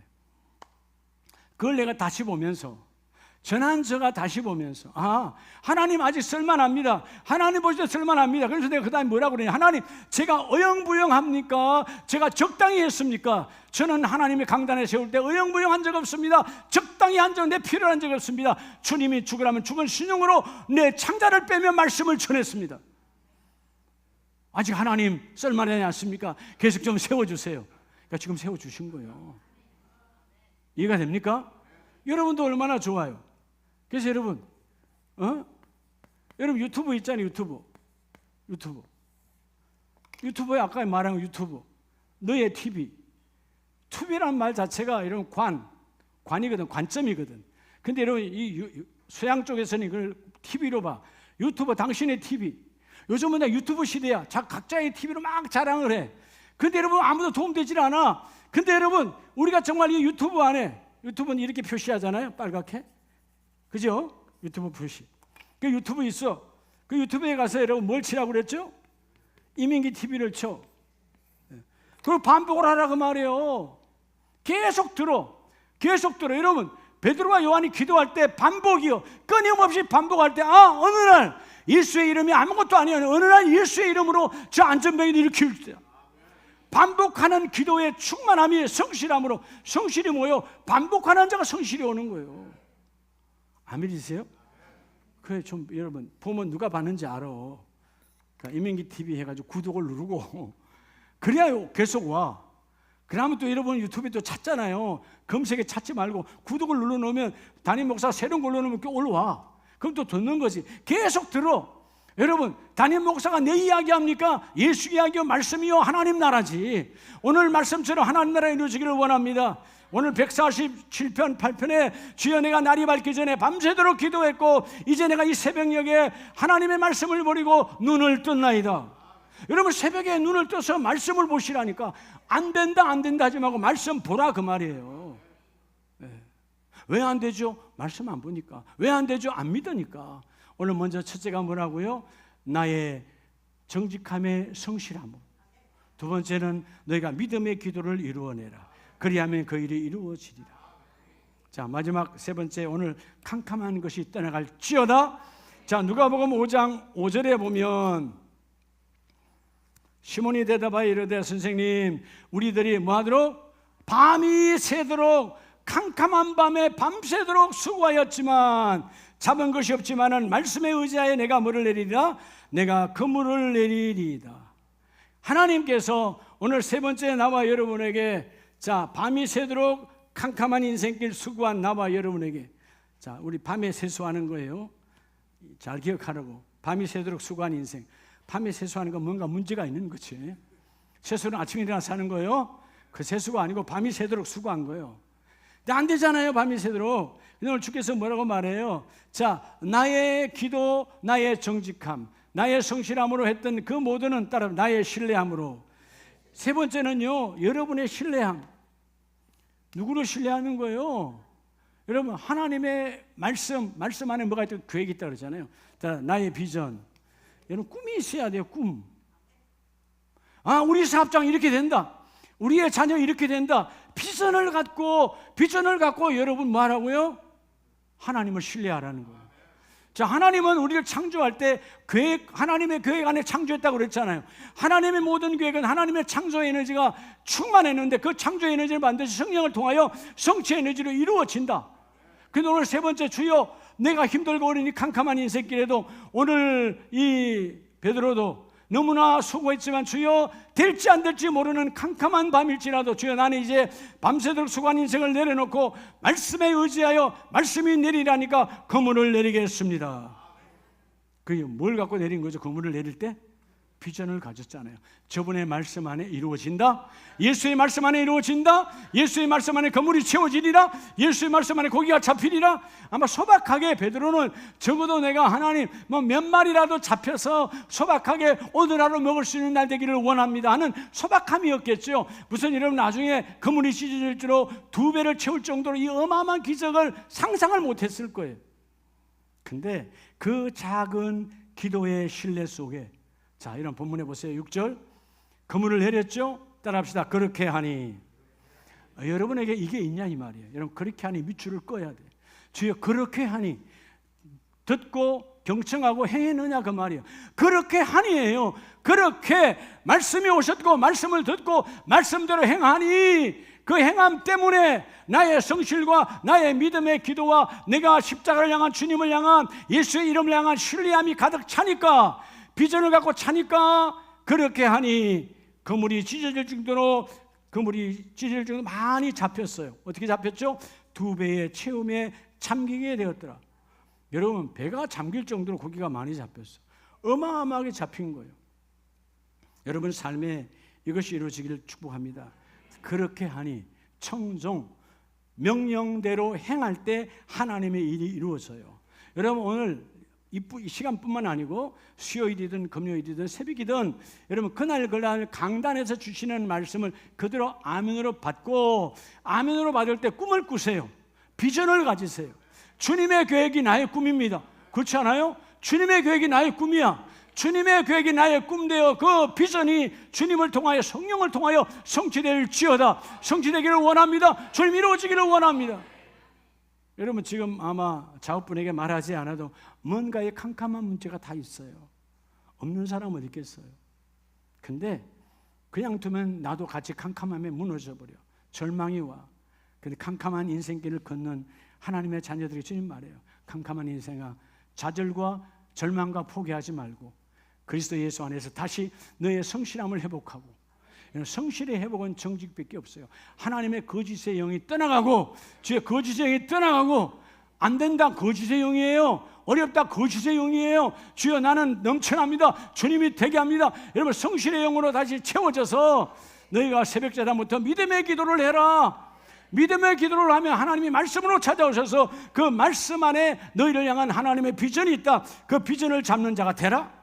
그걸 내가 다시 보면서 전한저가 다시 보면서 하나님 아직 쓸만합니다. 하나님 보시면 쓸만합니다. 그래서 내가 그 다음에 뭐라고 그러냐? 하나님 제가 어영부영합니까? 제가 적당히 했습니까? 저는 하나님의 강단에 세울 때 어영부영한 적 없습니다. 적당히 한 적 내 필요한 적 없습니다. 주님이 죽으라면 죽은 신용으로 내 창자를 빼며 말씀을 전했습니다. 아직 하나님 쓸만하지 않습니까? 계속 좀 세워주세요. 그러니까 지금 세워주신 거예요. 이해가 됩니까? 여러분도 얼마나 좋아요. 그래서 여러분 여러분 유튜브 있잖아요. 유튜브 유튜브에 아까 말한 유튜브, 너의 TV. TV란 말 자체가 이런 관이거든, 관점이거든. 근데 여러분 이 서양 쪽에서는 이걸 TV로 봐. 유튜브 당신의 TV. 요즘은 다 유튜브 시대야. 각자의 TV로 막 자랑을 해. 근데 여러분 아무도 도움되질 않아. 근데 여러분 우리가 정말 이 유튜브 안에, 유튜브는 이렇게 표시하잖아요, 빨갛게. 그죠? 유튜브 표시. 그 유튜브 있어. 그 유튜브에 가서 여러분 뭘 치라고 그랬죠? 이민기 TV를 쳐. 그걸 반복을 하라고 말이에요. 계속 들어. 여러분 베드로와 요한이 기도할 때 반복이요, 끊임없이 반복할 때, 어느 날 예수의 이름이 아무것도 아니에요. 어느 날 예수의 이름으로 저 안전병이를 일으킬 때, 반복하는 기도의 충만함이 성실함으로, 성실이 뭐예요? 반복하는 자가 성실이 오는 거예요. 아멘이세요? 그래, 좀 여러분 보면 누가 봤는지 알아. 그러니까 이민기 TV 해가지고 구독을 누르고 그래야 계속 와. 그러면 또 여러분 유튜브에 또 찾잖아요. 검색에 찾지 말고 구독을 눌러놓으면 담임 목사 새로운 걸 눌러놓으면 올라와. 그럼 또 듣는 거지. 계속 들어. 여러분 담임 목사가 내 이야기 합니까? 예수 이야기요, 말씀이요, 하나님 나라지. 오늘 말씀처럼 하나님 나라 이루어지기를 원합니다. 오늘 147편 8편에 주여 내가 날이 밝기 전에 밤새도록 기도했고 이제 내가 이 새벽녘에 하나님의 말씀을 버리고 눈을 떴나이다. 여러분 새벽에 눈을 떠서 말씀을 보시라니까. 안 된다 하지 말고 말씀 보라 그 말이에요. 왜 안 되죠? 말씀 안 보니까. 왜 안 되죠? 안 믿으니까. 오늘 먼저 첫째가 뭐라고요? 나의 정직함의 성실함. 두 번째는 너희가 믿음의 기도를 이루어내라. 그리하면 그 일이 이루어지리라. 자, 마지막 세 번째, 오늘 캄캄한 것이 떠나갈지어다. 자, 누가복음 5장 5절에 보면 시몬이 대답하여 이르되 선생님, 우리들이 뭐하도록? 밤이 새도록, 캄캄한 밤에 밤새도록 수고하였지만 잡은 것이 없지만은 말씀에 의지하여 내가 뭐를 내리리라? 내가 그물을 내리리이다. 하나님께서 오늘 세 번째 나와 여러분에게, 자, 밤이 새도록 캄캄한 인생길 수고한 나와 여러분에게, 자, 우리 밤에 세수하는 거예요. 잘 기억하라고. 밤이 새도록 수고한 인생. 밤에 세수하는 건 뭔가 문제가 있는 거지. 세수는 아침에 일어나서 하는 거예요. 그 세수가 아니고 밤이 새도록 수고한 거예요. 근데 안 되잖아요, 밤이 새도록. 오늘 주께서 뭐라고 말해요? 자, 나의 기도, 나의 정직함, 나의 성실함으로 했던 그 모두는 따라 나의 신뢰함으로. 세 번째는요, 여러분의 신뢰함. 누구를 신뢰하는 거예요? 여러분 하나님의 말씀 안에 뭐가 있다고? 계획이 있다고 그러잖아요. 자, 나의 비전. 여러분 꿈이 있어야 돼요. 꿈. 우리 사업장 이렇게 된다. 우리의 자녀 이렇게 된다. 비전을 갖고 여러분 뭐 하라고요? 하나님을 신뢰하라는 거예요. 자, 하나님은 우리를 창조할 때 하나님의 계획 안에 창조했다고 그랬잖아요. 하나님의 모든 계획은 하나님의 창조 에너지가 충만했는데 그 창조 에너지를 반드시 성령을 통하여 성취 에너지로 이루어진다. 근데 오늘 세 번째, 주여 내가 힘들고 어려니 캄캄한 인생길에도 오늘 이 베드로도 너무나 수고했지만 주여 될지 안 될지 모르는 캄캄한 밤일지라도 주여 나는 이제 밤새도록 수고한 인생을 내려놓고 말씀에 의지하여 말씀이 내리라니까 그물을 내리겠습니다. 그게 뭘 갖고 내린 거죠? 그물을 내릴 때? 비전을 가졌잖아요. 저분의 말씀 안에 이루어진다. 예수의 말씀 안에 이루어진다. 예수의 말씀 안에 그물이 채워지리라. 예수의 말씀 안에 고기가 잡히리라. 아마 소박하게 베드로는 적어도 내가 하나님 몇 마리라도 잡혀서 소박하게 오늘 하루 먹을 수 있는 날 되기를 원합니다 하는 소박함이었겠죠. 무슨 여러분 나중에 그물이 찢어질 줄로 2배를 채울 정도로 이 어마어마한 기적을 상상을 못했을 거예요. 근데 그 작은 기도의 신뢰 속에, 자, 이런 본문에 보세요. 6절. 그물을 내렸죠? 따라합시다. 그렇게 하니. 여러분에게 이게 있냐 이 말이에요. 여러분 그렇게 하니 밑줄을 꺼야 돼. 주여 그렇게 하니. 듣고 경청하고 행했느냐 그 말이에요. 그렇게 하니예요. 그렇게 말씀이 오셨고 말씀을 듣고 말씀대로 행하니 그 행함 때문에 나의 성실과 나의 믿음의 기도와 내가 십자가를 향한 주님을 향한 예수의 이름을 향한 신뢰함이 가득 차니까, 비전을 갖고 차니까 그렇게 하니 그물이 찢어질 정도로 많이 잡혔어요. 어떻게 잡혔죠? 2배의 채움에 잠기게 되었더라. 여러분 배가 잠길 정도로 고기가 많이 잡혔어요. 어마어마하게 잡힌 거예요. 여러분 삶에 이것이 이루어지기를 축복합니다. 그렇게 하니 청종 명령대로 행할 때 하나님의 일이 이루어져요. 여러분 오늘 이 시간뿐만 아니고 수요일이든 금요일이든 새벽이든 여러분 그날 강단에서 주시는 말씀을 그대로 아멘으로 받고 아멘으로 받을 때 꿈을 꾸세요. 비전을 가지세요. 주님의 계획이 나의 꿈입니다. 그렇지 않아요? 주님의 계획이 나의 꿈이야. 주님의 계획이 나의 꿈되어 그 비전이 주님을 통하여 성령을 통하여 성취될지어다. 성취되기를 원합니다. 주님 이루어지기를 원합니다. 여러분 지금 아마 자업분에게 말하지 않아도 뭔가의 캄캄한 문제가 다 있어요. 없는 사람은 어디 있겠어요? 근데 그냥 두면 나도 같이 캄캄함에 무너져버려. 절망이 와. 근데 캄캄한 인생길을 걷는 하나님의 자녀들이 주님 말해요. 캄캄한 인생아, 좌절과 절망과 포기하지 말고 그리스도 예수 안에서 다시 너의 성실함을 회복하고, 성실의 회복은 정직밖에 없어요. 하나님의 거짓의 영이 떠나가고, 주의 거짓의 영이 떠나가고, 안 된다 거짓의 영이에요. 어렵다 거짓의 영이에요. 주여 나는 넘쳐납니다. 주님이 되게 합니다. 여러분 성실의 영으로 다시 채워져서 너희가 새벽자단부터 믿음의 기도를 해라. 믿음의 기도를 하면 하나님이 말씀으로 찾아오셔서 그 말씀 안에 너희를 향한 하나님의 비전이 있다. 그 비전을 잡는 자가 되라.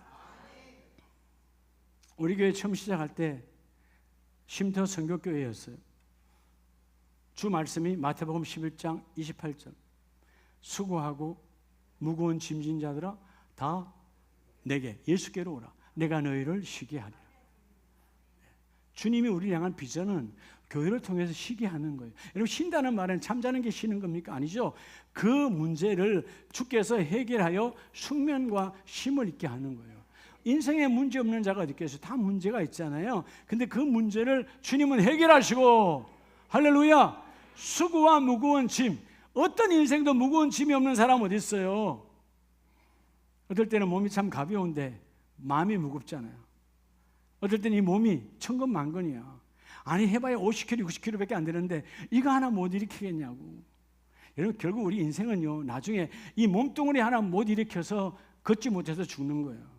우리 교회 처음 시작할 때 쉼터 선교교회였어요. 주 말씀이 마태복음 11장 28절, 수고하고 무거운 짐진 자들아 다 내게 예수께로 오라. 내가 너희를 쉬게 하리라. 주님이 우리를 향한 비전은 교회를 통해서 쉬게 하는 거예요. 여러분 쉰다는 말은 잠자는 게 쉬는 겁니까? 아니죠. 그 문제를 주께서 해결하여 숙면과 쉼을 있게 하는 거예요. 인생에 문제 없는 자가 어디 있겠어요? 다 문제가 있잖아요. 근데 그 문제를 주님은 해결하시고, 할렐루야, 수고와 무거운 짐, 어떤 인생도 무거운 짐이 없는 사람 어디 있어요? 어떨 때는 몸이 참 가벼운데 마음이 무겁잖아요. 어떨 때는 이 몸이 천근만근이야. 아니 해봐야 50kg, 60kg밖에 안 되는데 이거 하나 못 일으키겠냐고. 여러분 결국 우리 인생은요, 나중에 이 몸뚱아리 하나 못 일으켜서 걷지 못해서 죽는 거예요.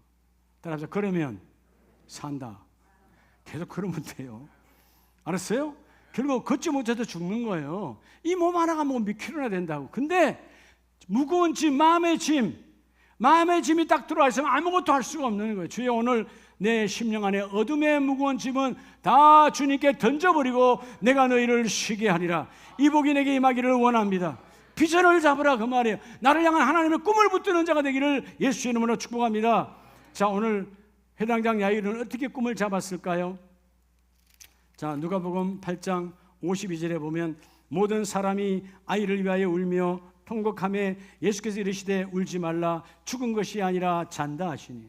따라서 그러면 산다. 계속 그러면 돼요. 알았어요? 결국 걷지 못해서 죽는 거예요. 이 몸 하나가 뭐 몇 킬로나 된다고. 근데 무거운 짐, 마음의 짐이 딱 들어와 있으면 아무것도 할 수가 없는 거예요. 주여 오늘 내 심령 안에 어둠의 무거운 짐은 다 주님께 던져버리고 내가 너희를 쉬게 하리라. 이 복이 내게 임하기를 원합니다. 비전을 잡으라 그 말이에요. 나를 향한 하나님의 꿈을 붙드는 자가 되기를 예수 이름으로 축복합니다. 자, 오늘 회당장 야일은 어떻게 꿈을 잡았을까요? 자, 누가복음 8장 52절에 보면 모든 사람이 아이를 위하여 울며 통곡하며 예수께서 이르시되 울지 말라 죽은 것이 아니라 잔다 하시니.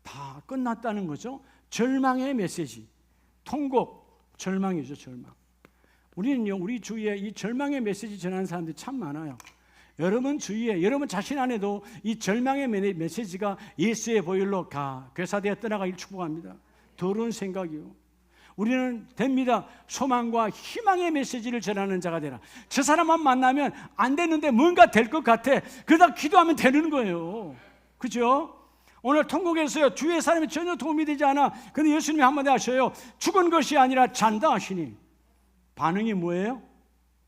다 끝났다는 거죠. 절망의 메시지. 통곡, 절망이죠. 절망. 우리는요, 우리 주위에 이 절망의 메시지 전하는 사람들이 참 많아요. 여러분 주위에, 여러분 자신 안에도 이 절망의 메시지가 예수의 보혈로 괴사되어 떠나가길 축복합니다. 더러운 생각이요. 우리는 됩니다. 소망과 희망의 메시지를 전하는 자가 되라. 저 사람만 만나면 안 되는데 뭔가 될 것 같아. 그러다 기도하면 되는 거예요. 그죠? 오늘 통곡에서요, 주위의 사람이 전혀 도움이 되지 않아. 근데 예수님이 한마디 하셔요. 죽은 것이 아니라 잔다 하시니. 반응이 뭐예요?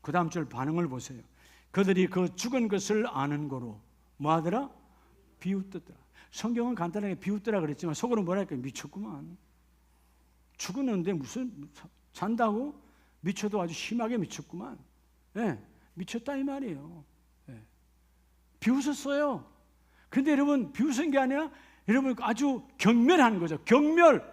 그 다음 절 반응을 보세요. 그들이 그 죽은 것을 아는 거로 뭐하더라? 비웃더라. 성경은 간단하게 비웃더라 그랬지만 속으로 뭐랄까? 미쳤구만. 죽었는데 무슨 잔다고? 미쳐도 아주 심하게 미쳤구만. 네, 미쳤다 이 말이에요. 네. 비웃었어요. 근데 여러분 비웃은 게 아니라 여러분 아주 경멸한 거죠. 경멸.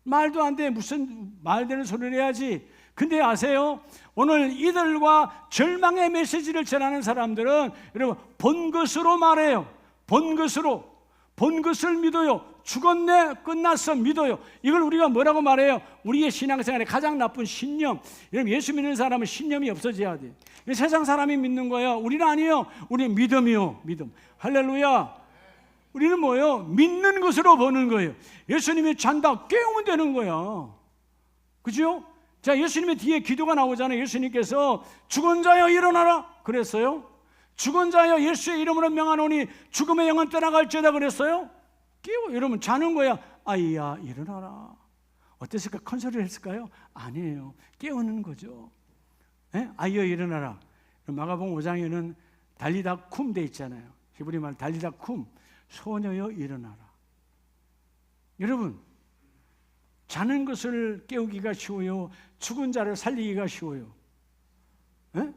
말도 안 돼. 무슨 말되는 소리를 해야지. 근데 아세요? 오늘 이들과 절망의 메시지를 전하는 사람들은 여러분 본 것으로 말해요. 본 것을 믿어요. 죽었네, 끝났어, 믿어요. 이걸 우리가 뭐라고 말해요? 우리의 신앙생활의 가장 나쁜 신념. 여러분 예수 믿는 사람은 신념이 없어져야 돼. 세상 사람이 믿는 거예요. 우리는 아니에요. 우리는 믿음이요. 믿음. 할렐루야. 우리는 뭐예요? 믿는 것으로 보는 거예요. 예수님이 잔다 깨우면 되는 거야. 그죠? 자, 예수님의 뒤에 기도가 나오잖아요. 예수님께서 죽은 자여 일어나라 그랬어요. 죽은 자여 예수의 이름으로 명하노니 죽음의 영은 떠나갈지어다 그랬어요. 깨워. 여러분 자는 거야. 아이야 일어나라. 어땠을까? 큰 소리를 했을까요? 아니에요. 깨우는 거죠. 예? 아이야 일어나라. 마가복음 5장에는 달리다 쿰 돼 있잖아요. 히브리 말 달리다 쿰, 소녀여 일어나라. 여러분, 자는 것을 깨우기가 쉬워요? 죽은 자를 살리기가 쉬워요? 예?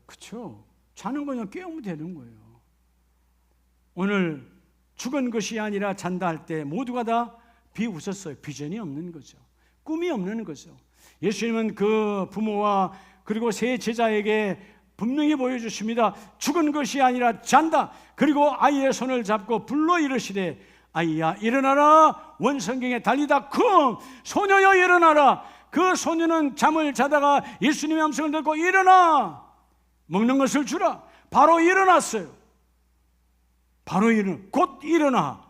그렇죠. 자는 거는 깨우면 되는 거예요. 오늘 죽은 것이 아니라 잔다 할 때 모두가 다 비웃었어요. 비전이 없는 거죠. 꿈이 없는 거죠. 예수님은 그 부모와 그리고 세 제자에게 분명히 보여주십니다. 죽은 것이 아니라 잔다. 그리고 아이의 손을 잡고 불러 이르시되 아이야 일어나라. 원성경에 달리다 쿵 소녀여 일어나라. 그 소녀는 잠을 자다가 예수님의 음성을 듣고 일어나. 먹는 것을 주라. 바로 일어났어요. 곧 일어나.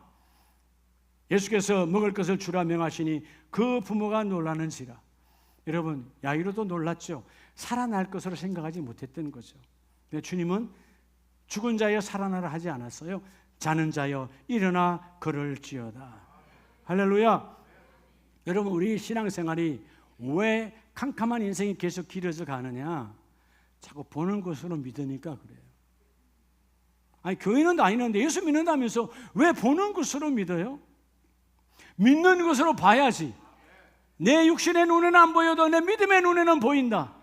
예수께서 먹을 것을 주라 명하시니 그 부모가 놀라는지라. 여러분, 야이로도 놀랐죠. 살아날 것으로 생각하지 못했던 거죠. 근데 주님은 죽은 자여 살아나라 하지 않았어요. 자는 자여 일어나 걸을지어다. 할렐루야. 여러분, 우리 신앙생활이 왜 캄캄한 인생이 계속 길어져 가느냐? 자꾸 보는 것으로 믿으니까 그래요. 아니, 교회는 다니는데 예수 믿는다면서 왜 보는 것으로 믿어요? 믿는 것으로 봐야지. 내 육신의 눈에는 안 보여도 내 믿음의 눈에는 보인다.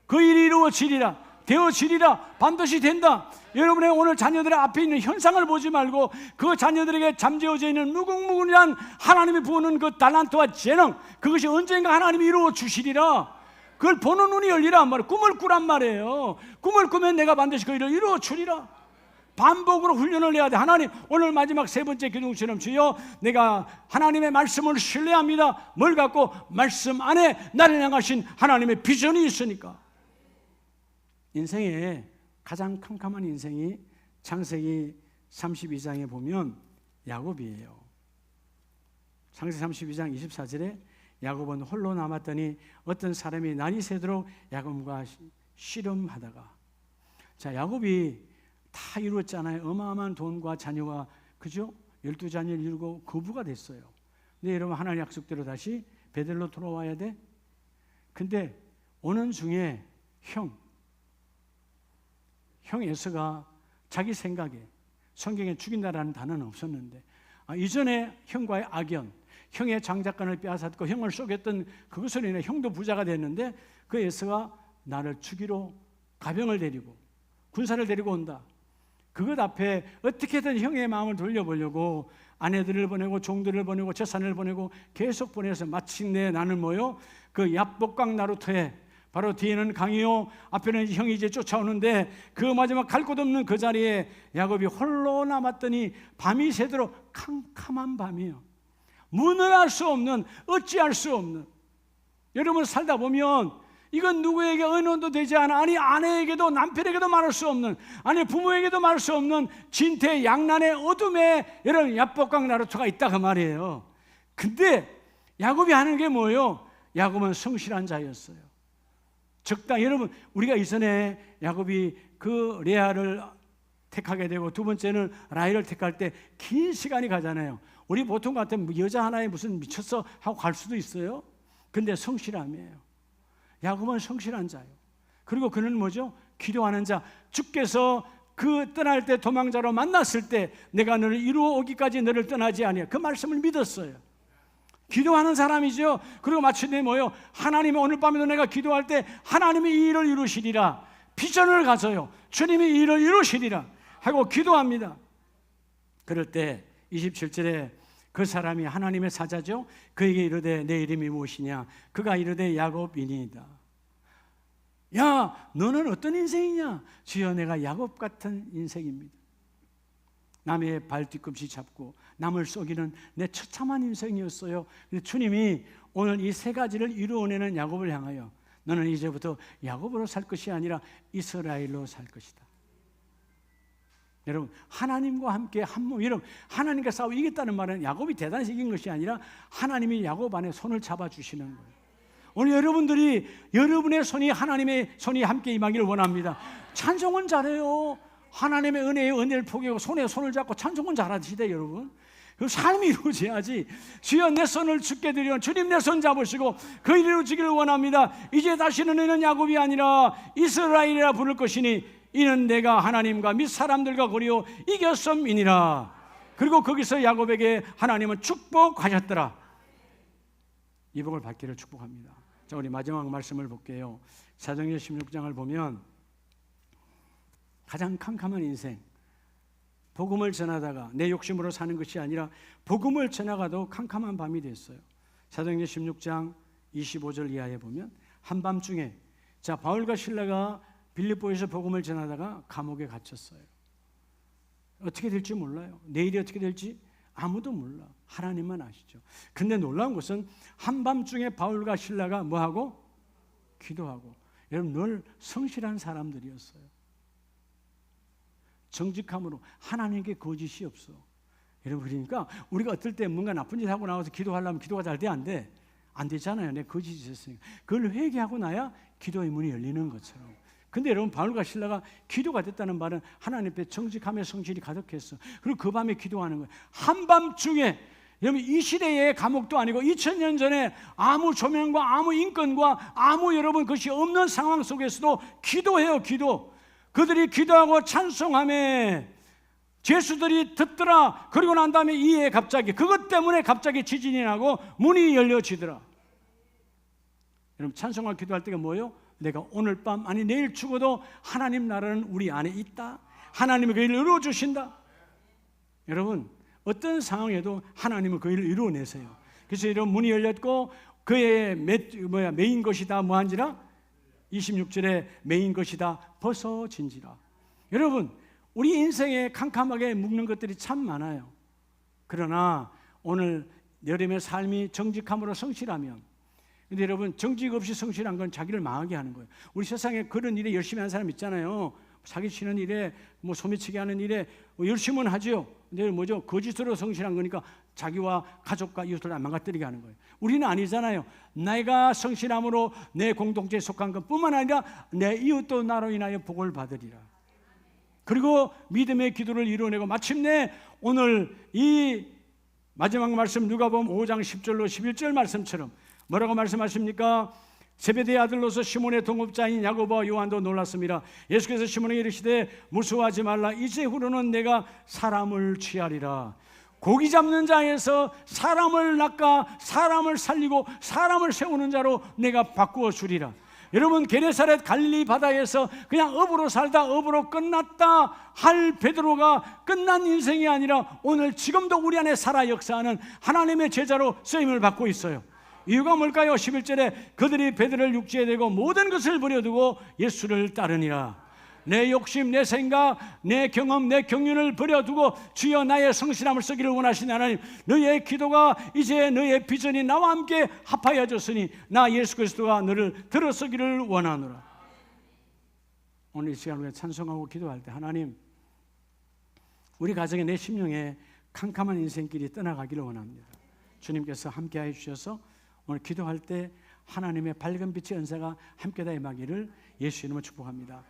그 일이 이루어지리라. 되어지리라. 반드시 된다. 여러분의 오늘 자녀들의 앞에 있는 현상을 보지 말고 그 자녀들에게 잠재워져 있는 무궁무진한 하나님이 부어놓은 그 달란트와 재능, 그것이 언젠가 하나님이 이루어 주시리라. 그걸 보는 눈이 열리란 말이에요. 꿈을 꾸란 말이에요. 꿈을 꾸면 내가 반드시 그 일을 이루어 주리라. 반복으로 훈련을 해야 돼. 하나님, 오늘 마지막 세 번째 기도처럼 주여, 내가 하나님의 말씀을 신뢰합니다. 뭘 갖고? 말씀 안에 나를 향하신 하나님의 비전이 있으니까. 인생에 가장 캄캄한 인생이 창세기 32장에 보면 야곱이에요. 창세기 32장 24절에 야곱은 홀로 남았더니 어떤 사람이 날이 새도록 야곱과 씨름하다가, 자, 야곱이 다 이루었잖아요. 어마어마한 돈과 자녀와, 그죠? 12자녀를 이루고 거부가 됐어요. 근데 여러분, 하나님 약속대로 다시 베델로 돌아와야 돼. 근데 오는 중에 형 에서가 자기 생각에, 성경에 죽인다라는 단어는 없었는데, 이전에 형과의 악연, 형의 장작간을 빼앗았고 형을 속였던 그것으로 인해 형도 부자가 됐는데, 그 에서가 나를 죽이러 가병을 데리고 군사를 데리고 온다. 그것 앞에 어떻게든 형의 마음을 돌려보려고 아내들을 보내고 종들을 보내고 재산을 보내고 계속 보내서 마침내 나는 뭐요? 그 야복강 나루터에, 바로 뒤에는 강이요 앞에는 형이 이제 쫓아오는데, 그 마지막 갈 곳 없는 그 자리에 야곱이 홀로 남았더니 밤이 새도록 캄캄한 밤이에요. 문을 알 수 없는, 어찌할 수 없는. 여러분, 살다 보면 이건 누구에게 의논도 되지 않아. 아니, 아내에게도 남편에게도 말할 수 없는, 아니 부모에게도 말할 수 없는 진퇴양난의 어둠에 여러분 야복강 나루터가 있다 그 말이에요. 근데 야곱이 하는 게 뭐예요? 야곱은 성실한 자였어요. 적당히. 여러분, 우리가 이전에 야곱이 그 레아를 택하게 되고 두 번째는 라헬을 택할 때 긴 시간이 가잖아요. 우리 보통 같으면 여자 하나에 무슨 미쳤어 하고 갈 수도 있어요. 근데 성실함이에요. 야곱은 성실한 자예요. 그리고 그는 뭐죠? 기도하는 자. 주께서 그 떠날 때 도망자로 만났을 때 내가 너를 이루어 오기까지 너를 떠나지 아니야. 그 말씀을 믿었어요. 기도하는 사람이죠. 그리고 마침내 뭐요? 하나님이 오늘 밤에도 내가 기도할 때 하나님이 이 일을 이루시리라. 비전을 가져요. 주님이 이 일을 이루시리라 하고 기도합니다. 그럴 때 27절에 그 사람이 하나님의 사자죠. 그에게 이르되 내 이름이 무엇이냐? 그가 이르되 야곱이니이다. 야, 너는 어떤 인생이냐? 주여, 내가 야곱 같은 인생입니다. 남의 발 뒤꿈치 잡고 남을 속이는 내 처참한 인생이었어요. 근데 주님이 오늘 이 세 가지를 이루어내는 야곱을 향하여 너는 이제부터 야곱으로 살 것이 아니라 이스라엘로 살 것이다. 여러분, 하나님과 함께 한 몸. 여러분, 하나님과 싸워 이겼다는 말은 야곱이 대단해서 이긴 것이 아니라 하나님이 야곱 안에 손을 잡아주시는 거예요. 오늘 여러분들이, 여러분의 손이, 하나님의 손이 함께 임하기를 원합니다. 찬송은 잘해요. 하나님의 은혜의 은혜를 포기하고 손에 손을 잡고 찬송은 잘하시대 여러분. 그 삶이 이루어져야지. 주여 내 손을 주께 드려 주님 내 손 잡으시고 그 일 이루어지기를 원합니다. 이제 다시는 너희는 야곱이 아니라 이스라엘이라 부를 것이니 이는 내가 하나님과 및 사람들과 거리어 이겼음이니라. 그리고 거기서 야곱에게 하나님은 축복하셨더라. 이 복을 받기를 축복합니다. 자, 우리 마지막 말씀을 볼게요. 사도행전 16장을 보면 가장 캄캄한 인생, 복음을 전하다가 내 욕심으로 사는 것이 아니라 복음을 전하가도 캄캄한 밤이 됐어요. 사도행전 16장 25절 이하에 보면 한밤중에 자 바울과 실라가 빌립보에서 복음을 전하다가 감옥에 갇혔어요. 어떻게 될지 몰라요. 내일이 어떻게 될지 아무도 몰라. 하나님만 아시죠. 근데 놀라운 것은 한밤중에 바울과 실라가 뭐하고? 기도하고. 여러분 늘 성실한 사람들이었어요. 정직함으로 하나님께 거짓이 없어. 여러분 그러니까 우리가 어떨 때 뭔가 나쁜 짓 하고 나와서 기도하려면 기도가 잘 돼? 안 돼? 안 되잖아요. 내 거짓이 있었으니까. 그걸 회개하고 나야 기도의 문이 열리는 것처럼. 근데 여러분 바울과 실라가 기도가 됐다는 말은 하나님 앞에 정직함의 성실이 가득했어. 그리고 그 밤에 기도하는 거예요. 한밤중에 여러분 이 시대의 감옥도 아니고 2000년 전에 아무 조명과 아무 인권과 아무 여러분 것이 없는 상황 속에서도 기도해요. 기도. 그들이 기도하고 찬송하며 죄수들이 듣더라. 그리고 난 다음에 이에 갑자기 그것 때문에 갑자기 지진이 나고 문이 열려지더라. 여러분 찬송하고 기도할 때가 뭐예요? 내가 오늘 밤 아니 내일 죽어도 하나님 나라는 우리 안에 있다. 하나님이 그 일을 이루어주신다. 여러분 어떤 상황에도 하나님은 그 일을 이루어내세요. 그래서 이런 문이 열렸고 그의 메인 것이다 뭐한지라 26절에 메인 것이다 벗어진지라. 여러분 우리 인생에 캄캄하게 묶는 것들이 참 많아요. 그러나 오늘 여러분의 삶이 정직함으로 성실하면, 근데 여러분 정직 없이 성실한 건 자기를 망하게 하는 거예요. 우리 세상에 그런 일에 열심히 하는 사람 있잖아요. 사기치는 일에 뭐 소매치기 하는 일에 열심은 하죠. 근데 뭐죠? 거짓으로 성실한 거니까 자기와 가족과 이웃을 망가뜨리게 하는 거예요. 우리는 아니잖아요. 내가 성실함으로 내 공동체에 속한 것뿐만 아니라 내 이웃도 나로 인하여 복을 받으리라. 그리고 믿음의 기도를 이루어내고 마침내 오늘 이 마지막 말씀 누가복음 5장 10절로 11절 말씀처럼 뭐라고 말씀하십니까? 세베대의 아들로서 시몬의 동업자인 야고보와 요한도 놀랐습니다. 예수께서 시몬에게 이르시되 무수하지 말라. 이제후로는 내가 사람을 취하리라. 고기 잡는 자에서 사람을 낚아 사람을 살리고 사람을 세우는 자로 내가 바꾸어 주리라. 여러분 게네사렛 갈릴리 바다에서 그냥 업으로 살다 업으로 끝났다 할 베드로가 끝난 인생이 아니라 오늘 지금도 우리 안에 살아 역사하는 하나님의 제자로 쓰임을 받고 있어요. 이유가 뭘까요? 11절에 그들이 베드로를 육지에 대고 모든 것을 버려두고 예수를 따르니라. 내 욕심, 내 생각, 내 경험, 내 경륜을 버려두고 주여 나의 성실함을 쓰기를 원하시는 하나님, 너의 기도가 이제 너의 비전이 나와 함께 합하여졌으니 나 예수 그리스도가 너를 들어서기를 원하노라. 오늘 이 시간 우리가 찬송하고 기도할 때 하나님 우리 가정에 내 심령에 캄캄한 인생길이 떠나가기를 원합니다. 주님께서 함께하여 주셔서 오늘 기도할 때 하나님의 밝은 빛의 은사가 함께 다 임하기를 예수 이름으로 축복합니다.